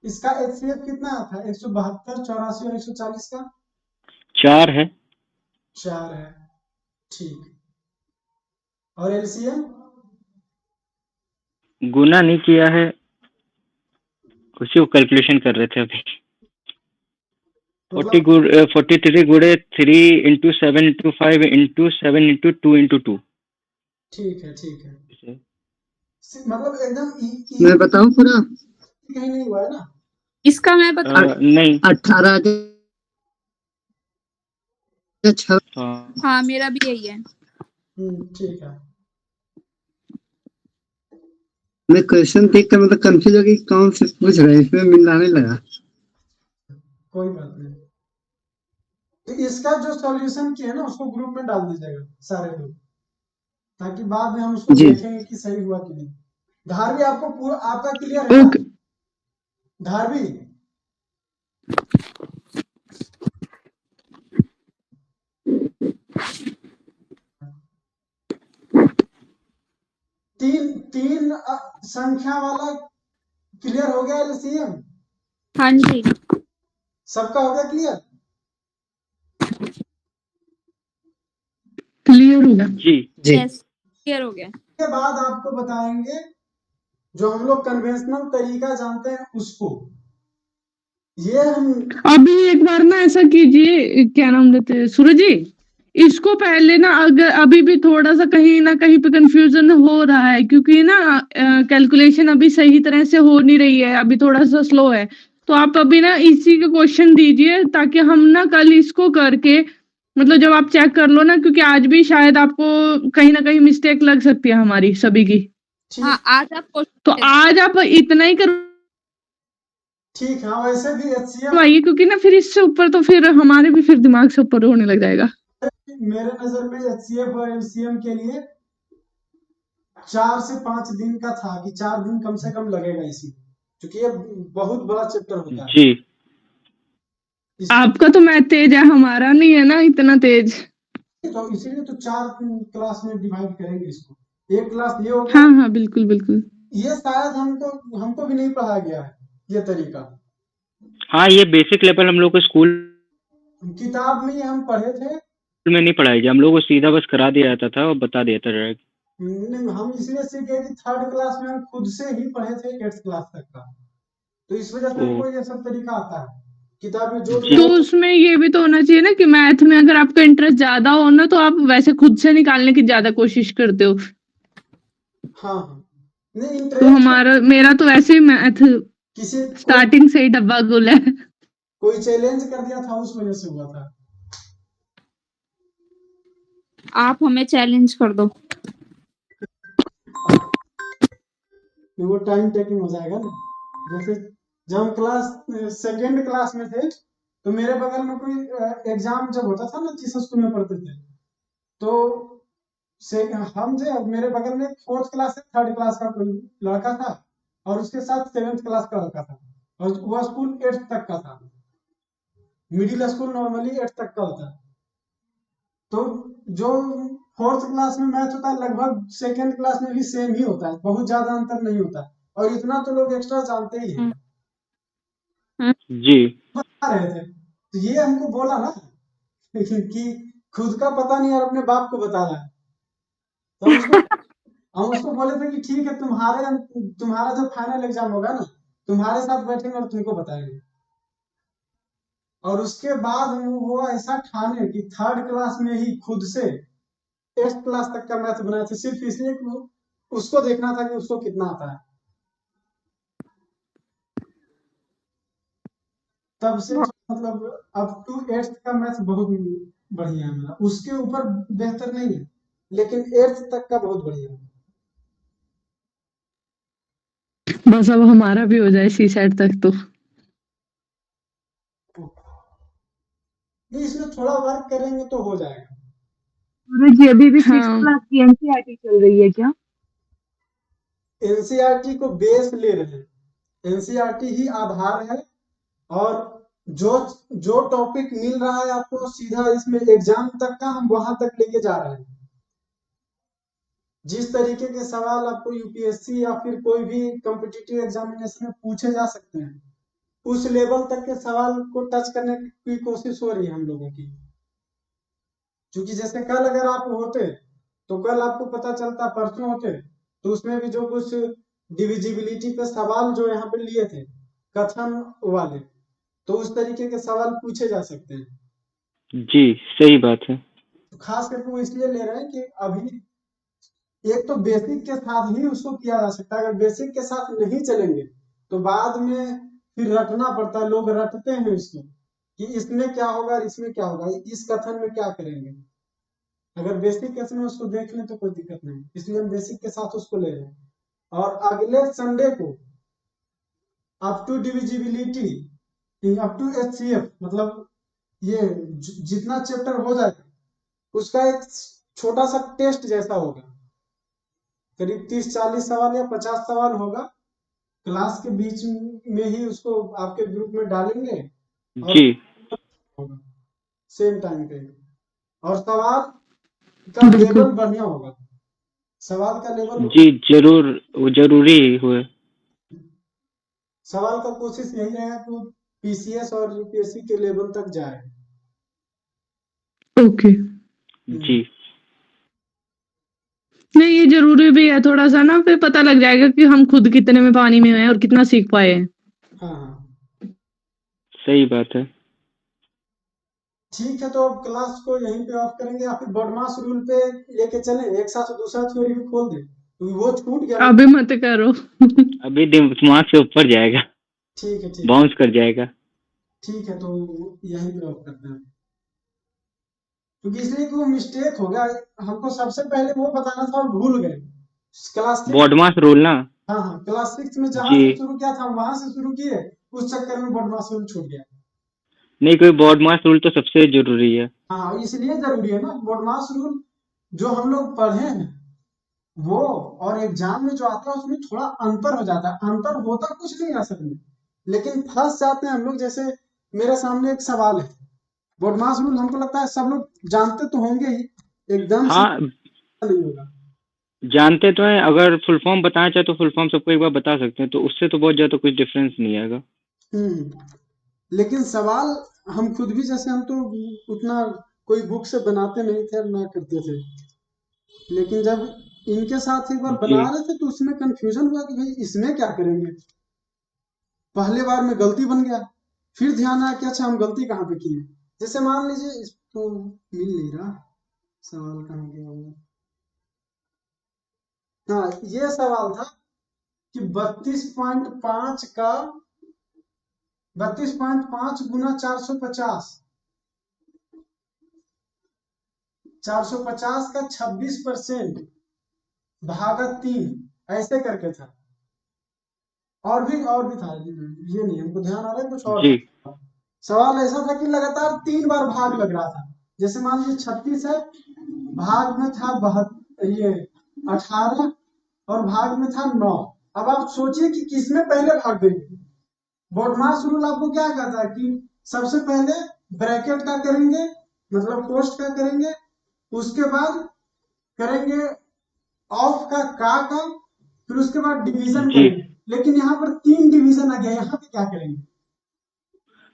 इसका HCF कितना आता है? 172, 84 और 140 का 4 है। 4 है, ठीक। और LCM गुना नहीं किया है, उसी को कैलकुलेशन कर रहे थे अभी। 43 गुड़े 3 into 7 into 5 into 7 into 2 into 2। ठीक है, ठीक है। मतलब एकदम मैं बताऊं पूरा? कहीं नहीं हुआ है ना? इसका मैं बता नहीं 18 हाँ हाँ मेरा भी यही है। ठीक है। मैं क्वेश्चन देख कर मतलब कंफ्यूज हो गई, कौन से पूछ रहे हैं, इसमें मिलाने लगा। कोई बात नहीं। तो इसका जो सॉल्यूशन किया है ना, उसको ग्रुप में डाल दीजिएगा सारे लोग, ताकि बाद में हम उसको जी। देखेंगे कि सही हुआ कि नहीं। धारवी आपको पूरा आपका क्लियर है ना? ओके। धारवी तीन संख्या वाला क्लियर हो गया LCM? हाँ जी सबका हो गया क्लियर? क्लियर होगा। जी जी। यस क्लियर हो गया। के बाद आपको बताएंगे जो हम लोग कन्वेंशनल तरीका जानते हैं उसको। ये हम अभी एक बार ना ऐसा कीजिए, क्या नाम लेते हैं सूरज जी, इसको पहले ना, अगर अभी भी थोड़ा सा कहीं ना कहीं पे कंफ्यूजन हो रहा है, क्योंकि ना कैलकुलेशन अभी सही तरह से हो नहीं रही है, अभी थोड़ा सा स्लो है, तो आप अभी ना इसी के क्वेश्चन दीजिए, ताकि हम ना कल इसको करके, मतलब जब आप चेक कर लो ना, क्योंकि आज भी शायद आपको कहीं ना कहीं मिस्टेक लग सकती है हमारी सभी की। हाँ आज आप तो क्वेश्चन आज आप इतना ही ठीक है। वैसे भी HCF करवाइए, क्योंकि ना फिर इससे ऊपर तो फिर हमारे भी फिर दिमाग से ऊपर होने लग जाएगा। मेरे नजर में HCF और LCM के लिए 4 से 5 दिन का था, कि 4 दिन कम से कम लगेगा इसमें, क्योंकि ये बहुत बड़ा चैप्टर होता है। जी आपका तो मैथ तेज है, हमारा नहीं है ना इतना तेज। तो इसीलिए तो 4 क्लास में डिवाइड करेंगे इसको। एक क्लास ये हो गया। हाँ हाँ बिल्कुल बिल्कुल। ये शायद हमको भी नहीं पढ़ाया गया है ये तरीका। हाँ, ये बेसिक लेवल हम लोग को स्कूल किताब में हम पढ़े थे, में नहीं पढ़ाया गया, हम लोग को सीधा बस करा दिया जाता था और बता दिया था डायरेक्ट। हम इसलिए सीख गए कि 3rd क्लास में हम खुद से ही पढ़े थे 8th क्लास तक का, तो इस वजह से हमको ये सब तरीका आता है। किताब में जो जी तो उसमें ये भी तो होना चाहिए ना कि मैथ में अगर आपका इंटरेस्ट ज्यादा हो ना, तो आप वैसे खुद से निकालने की ज्यादा कोशिश करते हो। हाँ नहीं, तो इंटरेस्ट मेरा तो वैसे ही मैथ किसी स्टार्टिंग से ही डब्बा गुल है। कोई चैलेंज कर दिया था, उस वजह से हुआ था। आप हमें चैलेंज कर दो। वो टाइम टेकिंग हो जाएगा ना। जैसे जब हम क्लास 2nd क्लास में थे, तो मेरे बगल में कोई एग्जाम जब होता था ना, जिस स्कूल में पढ़ते थे, तो से हम जो मेरे बगल में 4th क्लास से 3rd क्लास का कोई लड़का था, और उसके साथ 7th क्लास का लड़का था, और वह स्कूल 8th तक का था। मिडिल स्कूल नॉर्मली 8th तक का होता है। तो जो 4th क्लास में मैथ होता है, लगभग 2nd क्लास में भी सेम ही होता है, बहुत ज्यादा अंतर नहीं होता है, और इतना तो लोग एक्स्ट्रा जानते ही हैं। जी बता रहे थे, तो ये हमको बोला ना कि खुद का पता नहीं और अपने बाप को बता रहा है, तो हम उसको बोले थे कि ठीक है, तुम्हारा जब फाइनल एग्जाम होगा ना, तुम्हारे साथ बैठेंगे और तुमको बताएंगे। और उसके बाद वो ऐसा ठाने कि 3rd क्लास में ही खुद से 8th क्लास तक का मैथ बनाए थे, सिर्फ इसलिए कि उसको देखना था कि उसको कितना आता है। तब से मतलब अप टू 8th का मैथ बहुत बढ़िया है मेरा, उसके ऊपर बेहतर नहीं है। लेकिन 8th तक का बहुत बढ़िया है। बस अब हमारा भी हो जाए सी सेट तक तो। नहीं, इसमें थोड़ा वर्क करेंगे तो हो जाएगा। सूरज जी अभी भी 6th हाँ क्लास की एनसीईआरटी चल रही है क्या? एनसीईआरटी को बेस ले रहे हैं, एनसीईआरटी ही आधार है, और जो जो टॉपिक मिल रहा है आपको सीधा इसमें एग्जाम तक का हम वहां तक लेके जा रहे हैं। जिस तरीके के सवाल आपको यूपीएससी या फिर कोई भी कॉम्पिटिटिव एग्जामिनेशन में पूछे जा सकते हैं, उस लेवल तक के सवाल को टच करने की कोशिश हो रही है हम लोगों की। क्योंकि जैसे कल अगर आप होते तो कल आपको पता चलता, परसों होते तो उसमें भी जो कुछ डिविजिबिलिटी पे सवाल जो यहाँ पे लिए थे कथन वाले, तो उस तरीके के सवाल पूछे जा सकते हैं। जी, सही बात है। तो खास करके वो इसलिए ले रहे हैं कि अभी एक तो बेसिक के साथ ही उसको किया जा सकता है, अगर बेसिक के साथ नहीं चलेंगे तो बाद में फिर रटना पड़ता है, लोग रटते हैं इसको कि इसमें क्या होगा और इसमें क्या होगा, इस कथन में क्या करेंगे। अगर बेसिक केस में उसको देख लें तो कोई दिक्कत नहीं, इसलिए हम बेसिक के साथ उसको ले रहे हैं। और अगले संडे को up to divisibility, up to HCF, मतलब ये जितना चैप्टर हो जाए उसका एक छोटा सा टेस्ट जैसा होगा, करीब 30-40 सवाल या 50 सवाल होगा, क्लास के बीच में ही उसको आपके ग्रुप में डालेंगे और जी, होगा सेम टाइम पे, और सवाल का बिल्कुल। लेवल बढ़िया होगा, सवाल का लेवल, जी, ज़रूर, वो ज़रूरी हुए। सवाल का कोशिश यही रहेगा कि वो पीसीएस और यूपीएससी के लेवल तक जाए। ओके। जी, नहीं ये जरूरी भी है थोड़ा सा ना, फिर पता लग जाएगा कि हम खुद कितने में पानी में हैं और कितना सीख पाए हैं। हाँ सही बात है। ठीक है, तो अब क्लास को यहीं पे ऑफ करेंगे या फिर बॉडमास रूल पे लेके चलें, एक साथ दूसरा थ्योरी भी खोल दें, क्योंकि वो छूट गया ना। अभी मत करो। अभी दिमाग से ऊपर जाएगा, ठीक है, ठीक बाउंस कर जाएगा। ठीक है, तो यहीं पे ऑफ करते हैं, क्योंकि इसलिए कि वो मिस्टेक हो गया, हमको सबसे पहले वो बताना था और भूल गए। क्लास 6, बॉडमास रूल ना? हाँ क्लास 6 में जहां जी, से शुरू किया था वहां से शुरू किए, उस चक्कर में बॉडमास रूल छूट गया। नहीं, कोई बॉडमास रूल तो सबसे ज़रूरी है। हाँ इसलिए जरूरी है ना बॉडमास रूल, जो हम लोग पढ़े हैं वो और एग्जाम में जो आता है उसमें थोड़ा अंतर हो जाता है, अंतर होता कुछ नहीं असल में, लेकिन फंस जाते हैं हम लोग। जैसे मेरे सामने एक सवाल है, बॉडमास रूल हमको लगता है सब लोग जानते तो होंगे ही, एकदम से हाँ, नहीं होगा। जानते तो हैं, अगर फुल फॉर्म बताना चाहे तो फुल फॉर्म सबको एक बार बता सकते हैं, तो उससे तो बहुत ज़्यादा कुछ डिफरेंस नहीं आएगा। लेकिन सवाल हम खुद भी, जैसे हम तो उतना कोई बुक से बनाते नहीं थे और ना करते थे, लेकिन जब इनके साथ एक बार जी, बना रहे थे तो उसमें कंफ्यूजन हुआ कि भाई इसमें क्या करेंगे। पहले बार में गलती बन गया, फिर ध्यान आया कि अच्छा हम गलती कहाँ पे किए। जैसे मान लीजिए इसको मिल नहीं रहा, सवाल कहाँ गया होगा, हाँ ये सवाल था कि 32.5 का 32.5 गुना 450, 450 का 26% भागा 3, ऐसे करके था। और भी था, ये नहीं हमको ध्यान आ रहा है, कुछ और जी, था। सवाल ऐसा था कि लगातार 3 बार भाग लग रहा था। जैसे मान लीजिए 36 है, भाग में था 18 और भाग में था 9। अब आप सोचिए कि किसमें पहले भाग देंगे। बॉडमास रूल आपको क्या कहता है कि सबसे पहले ब्रैकेट का करेंगे, मतलब पोस्ट का करेंगे, उसके बाद करेंगे ऑफ का, फिर उसके बाद डिवीजन जी। करेंगे। लेकिन यहाँ पर 3 डिवीजन आ गया, यहाँ पे क्या करेंगे?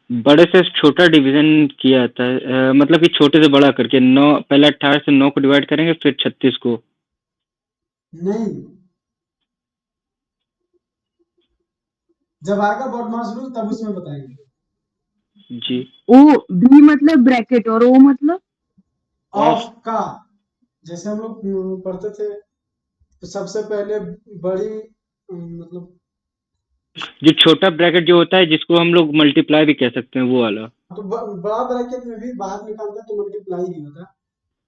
बड़े से छोटा डिवीजन किया जाता है, मतलब कि छोटे से बड़ा करके 9, पहले 18 से 9 को डिवाइड करेंगे, फिर 36 को। नहीं, जब आएगा बॉडमास रूल तब उसमें बताएंगे। जी, ओ बी मतलब ब्रैकेट और ओ मतलब ऑफ का, जैसे हम लोग पढ़ते थे तो सबसे पहले बड़ी, मतलब जो छोटा ब्रैकेट जो होता है जिसको हम लोग मल्टीप्लाई भी कह सकते हैं, वो वाला। तो बड़ा ब्रैकेट में भी बाहर निकालते हैं तो मल्टीप्लाई ही होता है।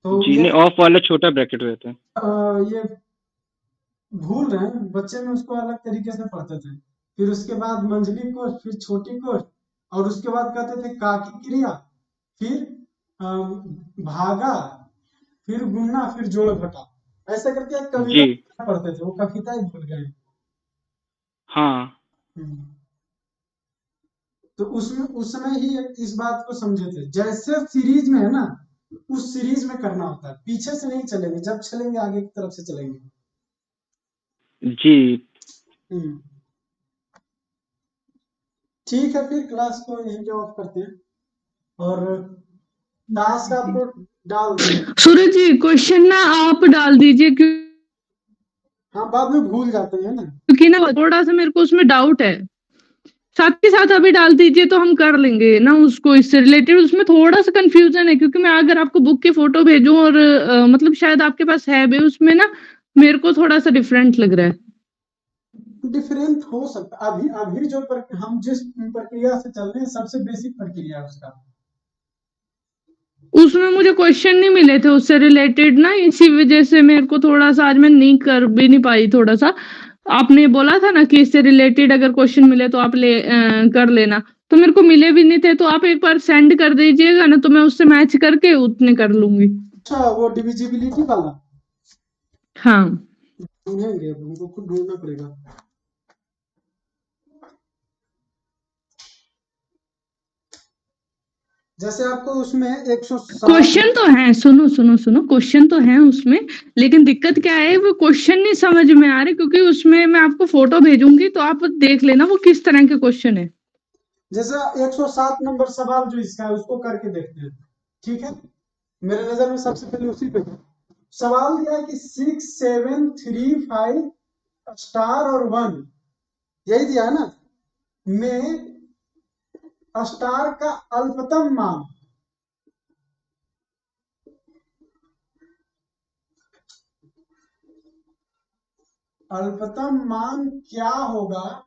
तो जी ये नहीं, ऑफ वाला छोटा ब्रैकेट रहता है। ये भूल रहे हैं, बच्चे में उसको अलग तरीके से पढ़ते थे। फिर उसके बाद मंझली कोष, फिर छोटी कोष, और उसके बाद कहते थे काकी क्रिया, फिर भागा, फिर गुणा, फिर जोड़ घटा। ऐसा करके एक जी कविता पढ़ते थे, वो कविता ही भूल गए। हाँ तो उसमें उस समय ही इस बात को समझे थे, जैसे सीरीज में है ना, उस सीरीज में करना होता है, पीछे से नहीं चलेंगे, जब चलेंगे आगे की तरफ से चलेंगे। जी ठीक है, फिर क्लास को यहीं पे ऑफ करते हैं और टास्क आपको डाल देंगे। सूरज जी क्वेश्चन ना आप डाल दीजिए हाँ, बाद में भूल जाते हैं ना। क्योंकि ना थोड़ा सा मेरे को उसमें डाउट है। साथ के साथ अभी डाल दीजिए तो हम कर लेंगे ना उसको, इससे रिलेटेड उसमें थोड़ा सा कंफ्यूजन है, क्योंकि मैं अगर आपको बुक की फोटो भेजूं और मतलब शायद आपके पास है भी, उसमें ना मेरे को थोड़ा सा डिफरेंट लग रहा है। डिफरेंट हो सकता, अभी जो हम जिस प्रक्रिया से चल रहे हैं, सबसे बेसिक प्रक्रिया है उसका। उसमें मुझे क्वेश्चन नहीं मिले थे उससे रिलेटेड ना, इसी वजह से मेरे को थोड़ा सा आज मैं नहीं कर भी नहीं पाई। थोड़ा सा आपने बोला था ना कि इससे रिलेटेड अगर क्वेश्चन मिले तो आप कर लेना, तो मेरे को मिले भी नहीं थे, तो आप एक बार सेंड कर दीजिएगा ना, तो मैं उससे मैच करके उतने कर लूंगी। अच्छा, वो डिविजिबिलिटी वाला? हाँ ढूंढेंगे, अब हमको खुद ढूंढना पड़ेगा। जैसे आपको उसमें 107 क्वेश्चन तो है, सुनो सुनो सुनो, क्वेश्चन तो है उसमें, लेकिन दिक्कत क्या है, वो क्वेश्चन नहीं समझ में आ रहे, क्योंकि उसमें मैं आपको फोटो भेजूंगी तो आप देख लेना वो किस तरह के क्वेश्चन है। जैसे 107 नंबर सवाल जो इसका है, उसको करके देखते हैं। ठीक है, मेरे नजर में सबसे पहले उसी पे सवाल दिया है कि 6 7 3 5 स्टार और 1, यही दिया है ना, में स्टार का अल्पतम मान क्या होगा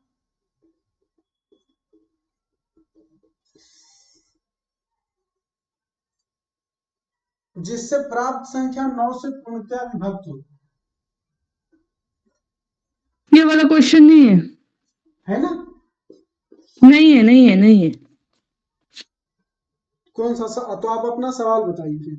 जिससे प्राप्त संख्या 9 से पूर्णतया विभक्त हो। ये वाला क्वेश्चन नहीं है ना? नहीं है, नहीं है, नहीं है। कौन सा तो आप अपना सवाल बताइए, फिर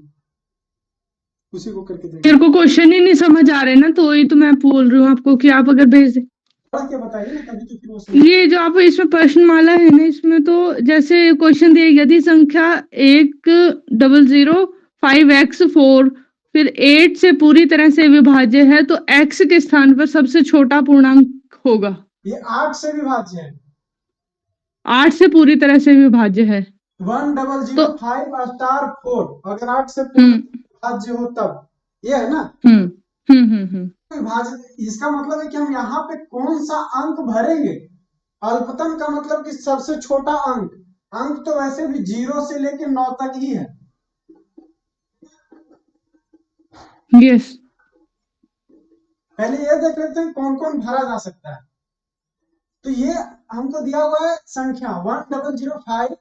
उसी को करके देखिए। मेरे को क्वेश्चन ही नहीं समझ आ रहे ना, तो वही तो मैं बोल रही हूँ आपको कि आप अगर भेज दें। क्या बताइए ना, तभी तो फिर वो ये जो आप इसमें प्रश्नमाला है ना, इसमें तो जैसे क्वेश्चन दिया, यदि संख्या 1,005x4 फिर 8 से पूरी तरह से विभाज्य है तो x के स्थान पर सबसे छोटा पूर्णांक होगा। ये 8 से विभाज्य है, 8 से पूरी तरह से विभाज्य है। 1005 स्टार 4 अगर 8 से विभाज्य हो तब, ये है ना। विभाजित, इसका मतलब है कि हम यहाँ पे कौन सा अंक भरेंगे। अल्पतम का मतलब कि सबसे छोटा अंक, अंक तो वैसे भी 0 से लेके 9 तक ही है। यस, पहले ये देख लेते हैं कौन कौन भरा जा सकता है। तो ये हमको दिया हुआ है संख्या 1005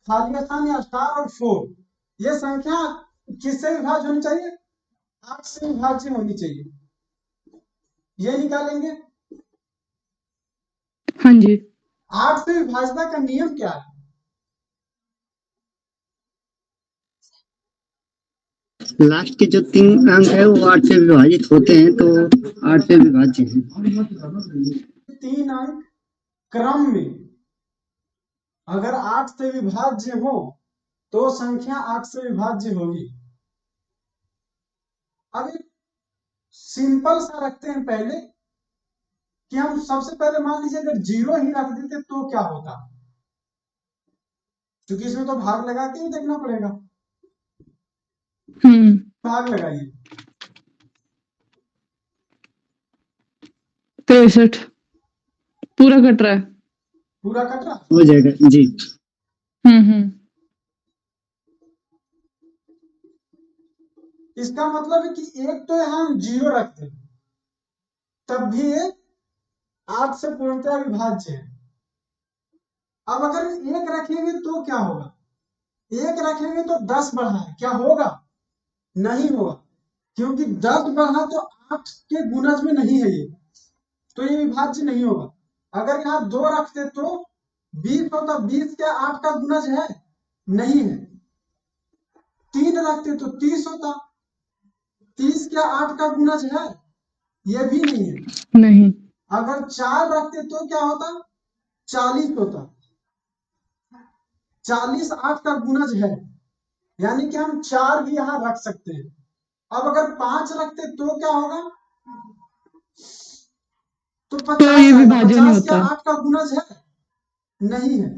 खाली स्थान या स्टार और 4, ये संख्या किससे विभाज्य होनी चाहिए? 8 से विभाज्य होनी चाहिए। ये निकालेंगे। हाँ जी। 8 से विभाजन का नियम क्या है? लास्ट के जो 3 अंक है वो 8 से विभाजित होते हैं, तो 8 से विभाज्य है। 3 अंक क्रम में अगर 8 से विभाज्य हो तो संख्या 8 से विभाज्य होगी। अब सिंपल सा रखते हैं पहले कि हम सबसे पहले मान लीजिए अगर 0 ही रख देते तो क्या होता, क्योंकि इसमें तो भाग लगा के ही देखना पड़ेगा। भाग लगाइए। 63 पूरा कट रहा है, पूरा कट रहा हो जाएगा जी। इसका मतलब है कि एक तो यहाँ हम 0 रखते हैं तब भी ये 8 से पूर्णतया विभाज्य है। अब अगर 1 रखेंगे तो क्या होगा? 1 रखेंगे तो 10 बढ़ा है, क्या होगा? नहीं होगा, क्योंकि 10 बढ़ा तो 8 के गुणज में नहीं है ये, तो ये विभाज्य नहीं होगा। अगर यहाँ 2 रखते तो 20 होता, 20 क्या 8 का गुणज है? नहीं है। 3 रखते तो 30 होता, 30 क्या 8 का गुणज है? ये भी नहीं है। नहीं। अगर 4 रखते तो क्या होता? 40 होता, 40 8 का गुणज है, यानी कि हम 4 भी यहाँ रख सकते हैं। अब अगर 5 रखते तो क्या होगा? तो 50 ये आएगा। विभाजन नहीं 50 क्या होता। 8 का गुणज है? नहीं है।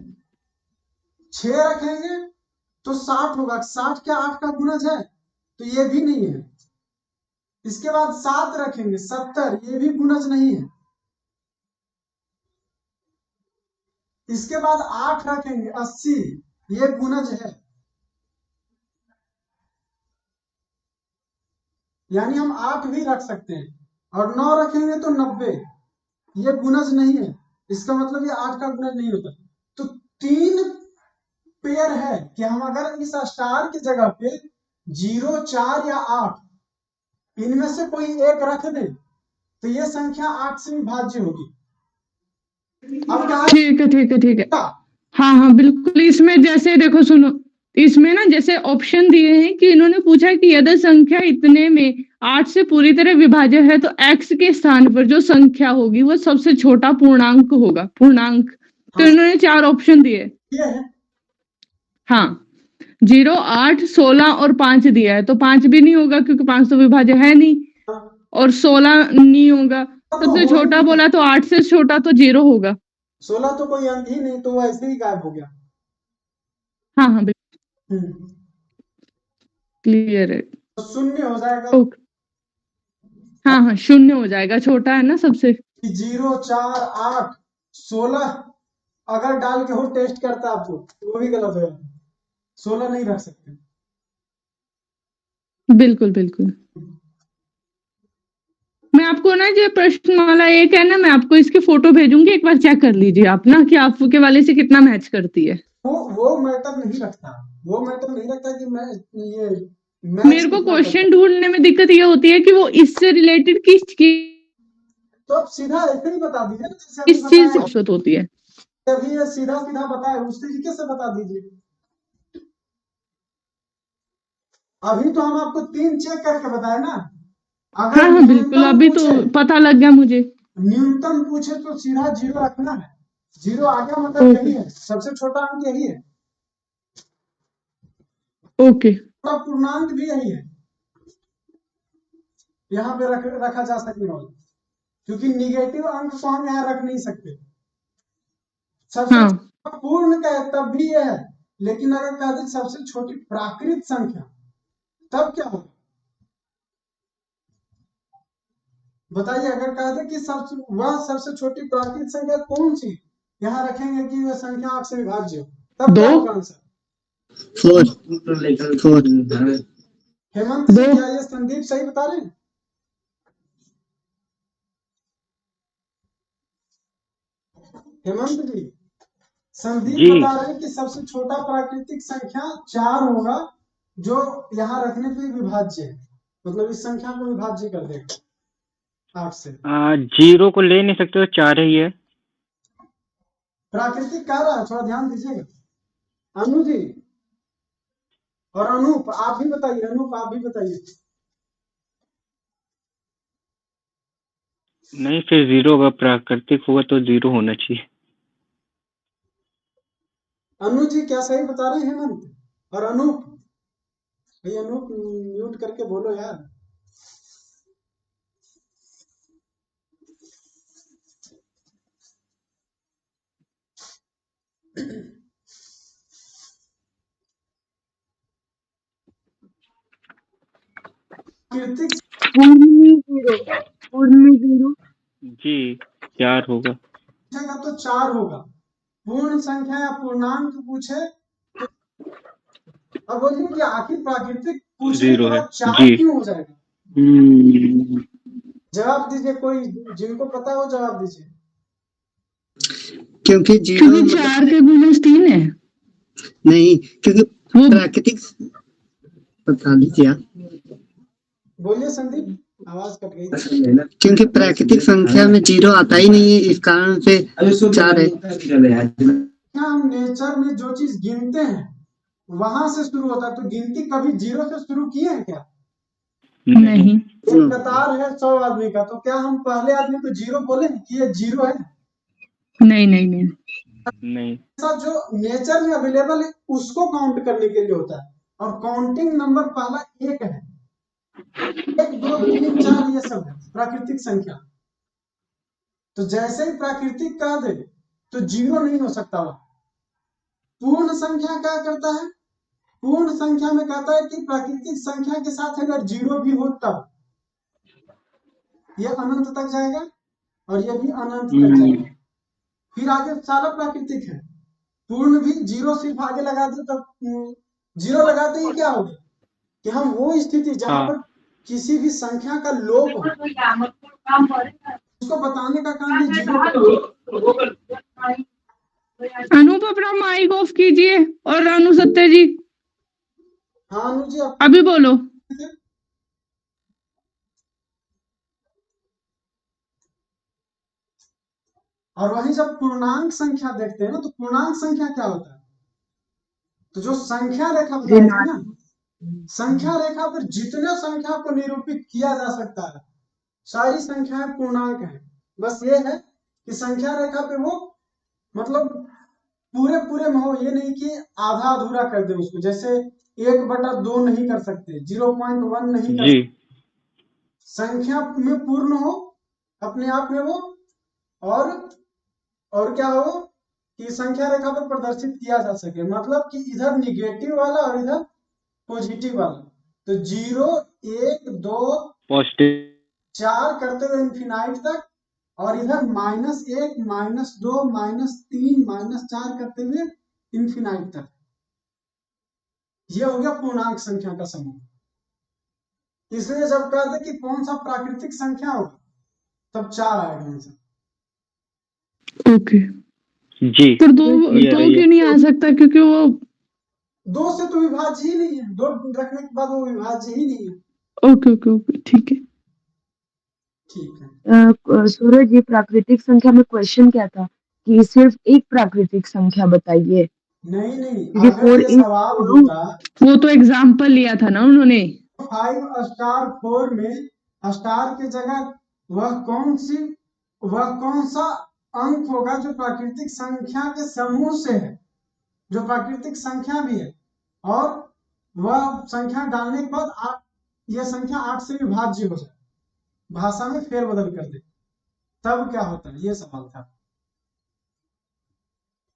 6 रखेंगे तो 60 होगा, 60 क्या 8 का गुणज है? तो ये भी नहीं है। इसके बाद 7 रखेंगे, 70, ये भी गुणज नहीं है। इसके बाद 8 रखेंगे, 80, ये गुणज है। यानी हम 8 भी रख सकते हैं। और 9 रखेंगे तो 90, ये गुणज नहीं है। इसका मतलब ये 8 का गुणज नहीं होता। तो 3 पेयर है कि हम अगर इस स्टार की जगह पे 0, 4 या 8 इनमें से कोई एक रख दे तो ये संख्या 8 से विभाज्य होगी। अब कहा ठीक है ठीक है ठीक है। हाँ हाँ बिल्कुल। इसमें जैसे देखो सुनो, इसमें ना जैसे ऑप्शन दिए हैं कि इन्होंने पूछा कि यदि संख्या इतने में 8 से पूरी तरह विभाज्य है तो x के स्थान पर जो संख्या होगी वो सबसे छोटा पूर्णांक होगा, पूर्णांक। तो इन्होंने 4 ऑप्शन दिए। ये है। हाँ 0, 8, 16 और 5 दिया है, तो 5 भी नहीं होगा क्योंकि 5 तो विभाज्य है नहीं, और 16 नहीं होगा। सबसे छोटा बोला तो 8 से छोटा तो 0 होगा। 16 तो कोई अंक ही नहीं, तो वो ऐसे ही गायब हो गया। हाँ हाँ बिल्कुल क्लियर है। तो 0 हो जाएगा। ओके। हाँ हाँ 0 हो जाएगा, छोटा है ना सबसे। 0, 4, 8, 16 अगर डाल के हो टेस्ट करता आपको तो वो भी गलत होगा। 16 नहीं रख सकते। बिल्कुल बिल्कुल। मैं आपको ना जो प्रश्नमाला एक है ना, मैं आपको इसके फोटो भेजूंगी, एक बार चेक कर लीजिए आप ना कि आपके वाले से कितना मैच करती है। वो मैटर नहीं रखता, वो मैटर नहीं रखता कि मैं ये मेरे को क्वेश्चन ढूंढने में दिक्कत ये होती है कि वो इससे रिलेटेड किस तो आप सीधा ऐसे ही बता दीजिए ना, जैसे किस चीज से दिक्कत होती है। अभी ये सीधा सीधा बताए उस तरीके से बता दीजिए। अभी तो हम आपको 3 चेक करके बताए ना। अगर हाँ हाँ बिल्कुल, अभी तो पता लग गया मुझे। न्यूनतम पूछे तो सीधा 0 रखना है। 0 आ गया मतलब यही है, सबसे छोटा अंक यही है। ओके। पूर्णांक भी यही है, यहाँ पे रखा जा सकने वाला, क्योंकि निगेटिव अंक को हम यहाँ रख नहीं सकते। सबसे पूर्ण का है तब भी यह है, लेकिन अगर कह दे सबसे छोटी प्राकृत संख्या तब क्या होगा बताइए। अगर कह दे कि सबसे छोटी प्राकृत संख्या कौन सी, यहाँ रखेंगे कि वह संख्या 8 से विभाज्य हो, तब क्या होगा आंसर? 4। हेमंत जी, क्या ये संदीप सही बता रहे हैं? हेमंत जी, संदीप बता रहे हैं कि सबसे छोटा प्राकृतिक संख्या 4 होगा, जो यहाँ रखने पे विभाज्य है, मतलब इस संख्या को विभाज्य कर देगा 8 से। 0 को ले नहीं सकते तो 4 ही है। प्राकृतिक कह रहा है, थोड़ा ध्यान दीजिएगा। अनु जी और अनूप आप भी बताइए, अनूप आप भी बताइए। नहीं, फिर 0 होगा, प्राकृतिक होगा तो 0 होना चाहिए। अनु जी क्या सही बता रहे हैं हेमंत और अनूप? भाई अनूप म्यूट करके बोलो यार। प्राकृतिक जी 4 होगा। पूछेगा तो 4 होगा। पूर्ण संख्या या पूर्णांक पूछे तो अब बोलिए कि आखिर प्राकृतिक पूछने के बाद 4 क्यों हो जाएगा? जवाब दीजिए, कोई जिनको पता हो जवाब दीजिए। क्योंकि 4 के गुणज 3 है। नहीं, क्योंकि प्राकृतिक बता दीजिए आप। बोलिए संदीप, आवाज कट गई थी। क्योंकि प्राकृतिक संख्या में जीरो आता ही नहीं है, इस कारण से 4 है। क्या हम नेचर में जो चीज गिनते हैं वहां से शुरू होता है, तो गिनती कभी जीरो से शुरू किए हैं क्या? नहीं। एक कतार है 100 आदमी का, तो क्या हम पहले आदमी को जीरो बोले कि ये जीरो है? नहीं नहीं नहीं। नहीं। ऐसा जो नेचर में अवेलेबल है उसको काउंट करने के लिए होता है, और काउंटिंग नंबर पहला एक है। 1 2 3 4 ये सब है प्राकृतिक संख्या। तो जैसे ही प्राकृतिक कह दे तो जीरो नहीं हो सकता वह। पूर्ण संख्या क्या करता है? पूर्ण संख्या में कहता है कि प्राकृतिक संख्या के साथ अगर जीरो भी हो तब यह अनंत तक जाएगा और यह भी अनंत तक जाएगा। फिर आगे सारा प्राकृतिक है। पूर्ण भी जीरो सिर्फ आगे लगा दे तब जीरो लगाते ही क्या होगा कि हम वो स्थिति जहां हाँ। पर किसी भी संख्या का लोप हो उसको बताने का काम भी जीरो करता है। अनूप अपना माइक ऑफ कीजिए। और अनु सत्य जी हाँ अनु जी, आप अभी बोलो। और वहीं जब पूर्णांक संख्या देखते हैं ना, तो पूर्णांक संख्या क्या होता है? तो जो संख्या रेखा बताई थी ना, संख्या रेखा पर जितने संख्या को निरूपित किया जा सकता है सारी संख्याएं पूर्णांक हैं। बस ये है कि संख्या रेखा पे वो मतलब पूरे पूरे में हो, ये नहीं कि आधा अधूरा कर दे उसको। जैसे 1/2 नहीं कर सकते, 0.1 नहीं कर जी। सकते। संख्या में पूर्ण हो अपने आप में वो, और क्या हो कि संख्या रेखा पर प्रदर्शित किया जा सके, मतलब कि इधर निगेटिव वाला और इधर पॉजिटिव वाला। तो 0 1 2 पॉजिटिव। 4 करते हुए इन्फिनाइट तक, और इधर -1 -2 -3 -4 करते हुए इन्फिनाइट तक। यह हो गया पूर्णांक संख्या का समूह। इसलिए जब कहते कि कौन सा प्राकृतिक संख्या होगा तब 4 आएगा आंसर। ओके। जी। पर दो क्लियर है ये। क्यों नहीं आ सकता? क्योंकि वो 2 से तो विभाज्य ही नहीं है, 2 रखने के बाद वो विभाज्य ही नहीं है। ओके ओके ओके ठीक है। ठीक है। सूरज, ये प्राकृतिक संख्या में क्वेश्चन क्या था कि सिर्फ एक प्राकृतिक संख्या बताइए। नहीं नहीं, क्योंकि अगर 4 ये इज सवाल होता वो तो एग्जाम्पल लिया था ना उन्होंने। 5 स्टार 4 में स्टार की जगह वह कौन सा अंक होगा जो प्राकृतिक संख्या के समूह से है, जो प्राकृतिक संख्या भी है, और वह संख्या डालने के बाद यह संख्या 8 से विभाज्य हो जाए, भाषा में फेरबदल कर दे, तब क्या होता है, ये सवाल था।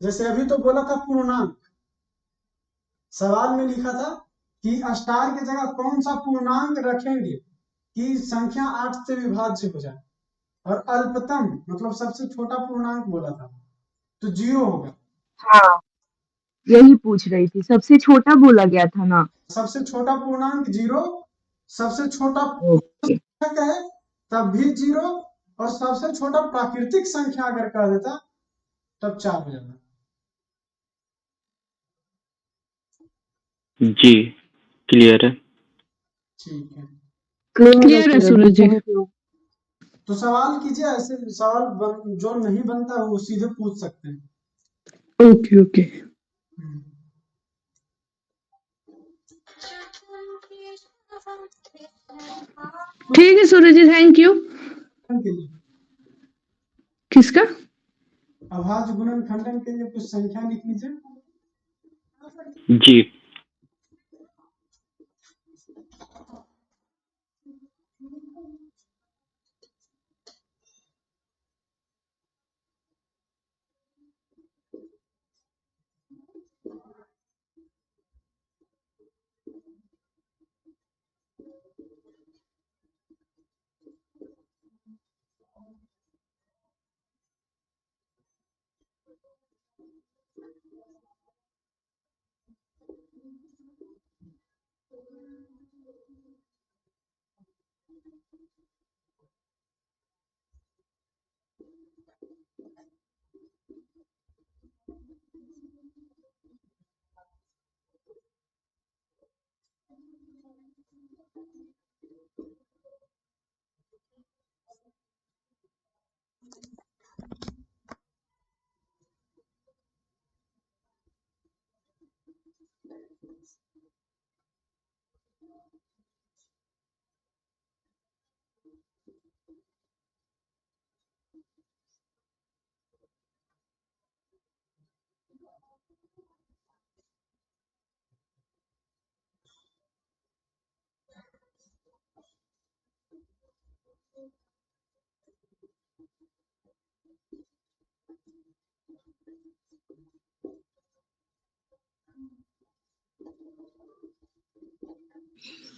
जैसे अभी तो बोला था पूर्णांक, सवाल में लिखा था कि स्टार की जगह कौन सा पूर्णांक रखेंगे कि संख्या 8 से विभाज्य हो जाए, और अल्पतम मतलब सबसे छोटा पूर्णांक बोला था, तो 0 होगा। हाँ, यही पूछ रही थी, सबसे छोटा बोला गया था ना। सबसे छोटा पूर्णांक 0, सबसे छोटा ओके। संख्या है तब भी 0, और सबसे छोटा प्राकृतिक संख्या अगर कह देता तब 4 हो जाता। जी। क्लियर है। ठीक है, क्लियर है सूरज जी। Thank you. तो सवाल कीजिए। ऐसे सवाल जो नहीं बनता वो सीधे पूछ सकते हैं। ओके ओके ठीक है सूरज जी, थैंक यू। के लिए किसका? अभाज्य गुणनखंडन के लिए कुछ संख्या लिख लीजिए। जी।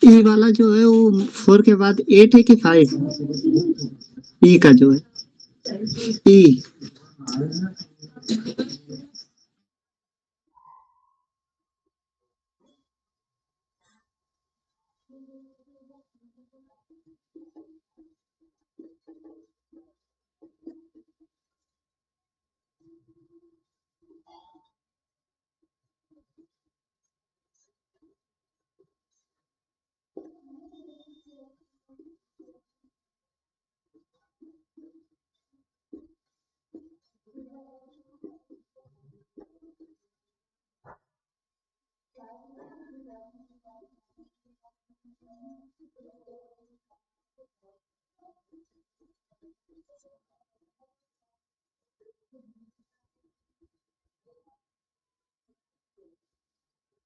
ई वाला जो है वो 4 के बाद 8 है कि 5? ई का जो है ई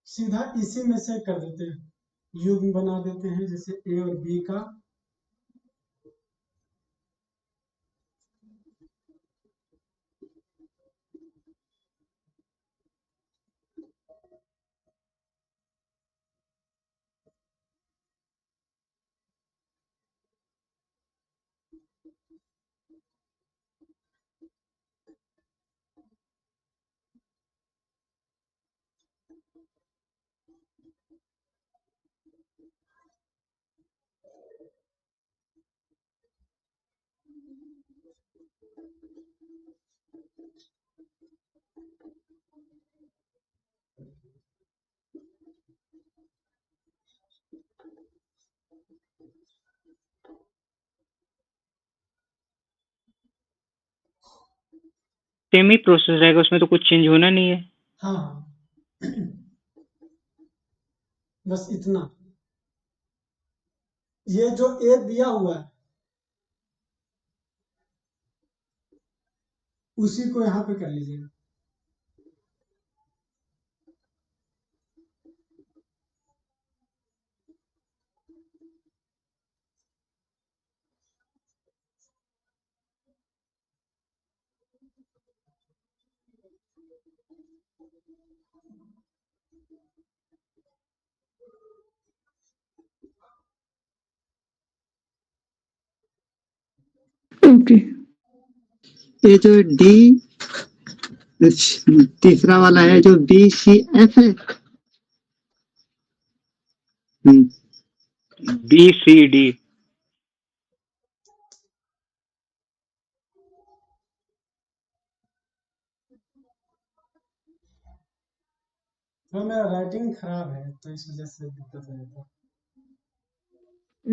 सीधा इसी में से कर देते हैं, युग्म बना देते हैं जैसे ए और बी का। सेम ही प्रोसेस रहेगा, उसमें तो कुछ चेंज होना नहीं है। हाँ हाँ बस इतना, ये जो ए दिया हुआ है उसी को यहाँ पे कर लीजिएगा। ओके। ये जो डी तीसरा वाला है जो BCF है। BCD। तो मेरा राइटिंग खराब है तो इस वजह से दिक्कत हो जाता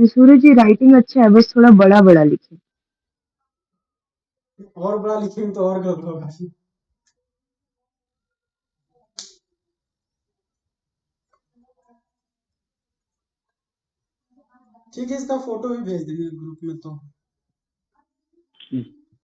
सूरज जी राइटिंग अच्छा है, बस थोड़ा बड़ा बड़ा लिखे। है, और बड़ा लिखेंगे तो और गड़बड़ होगा। ठीक है, इसका फोटो भी भेज देंगे ग्रुप में तो।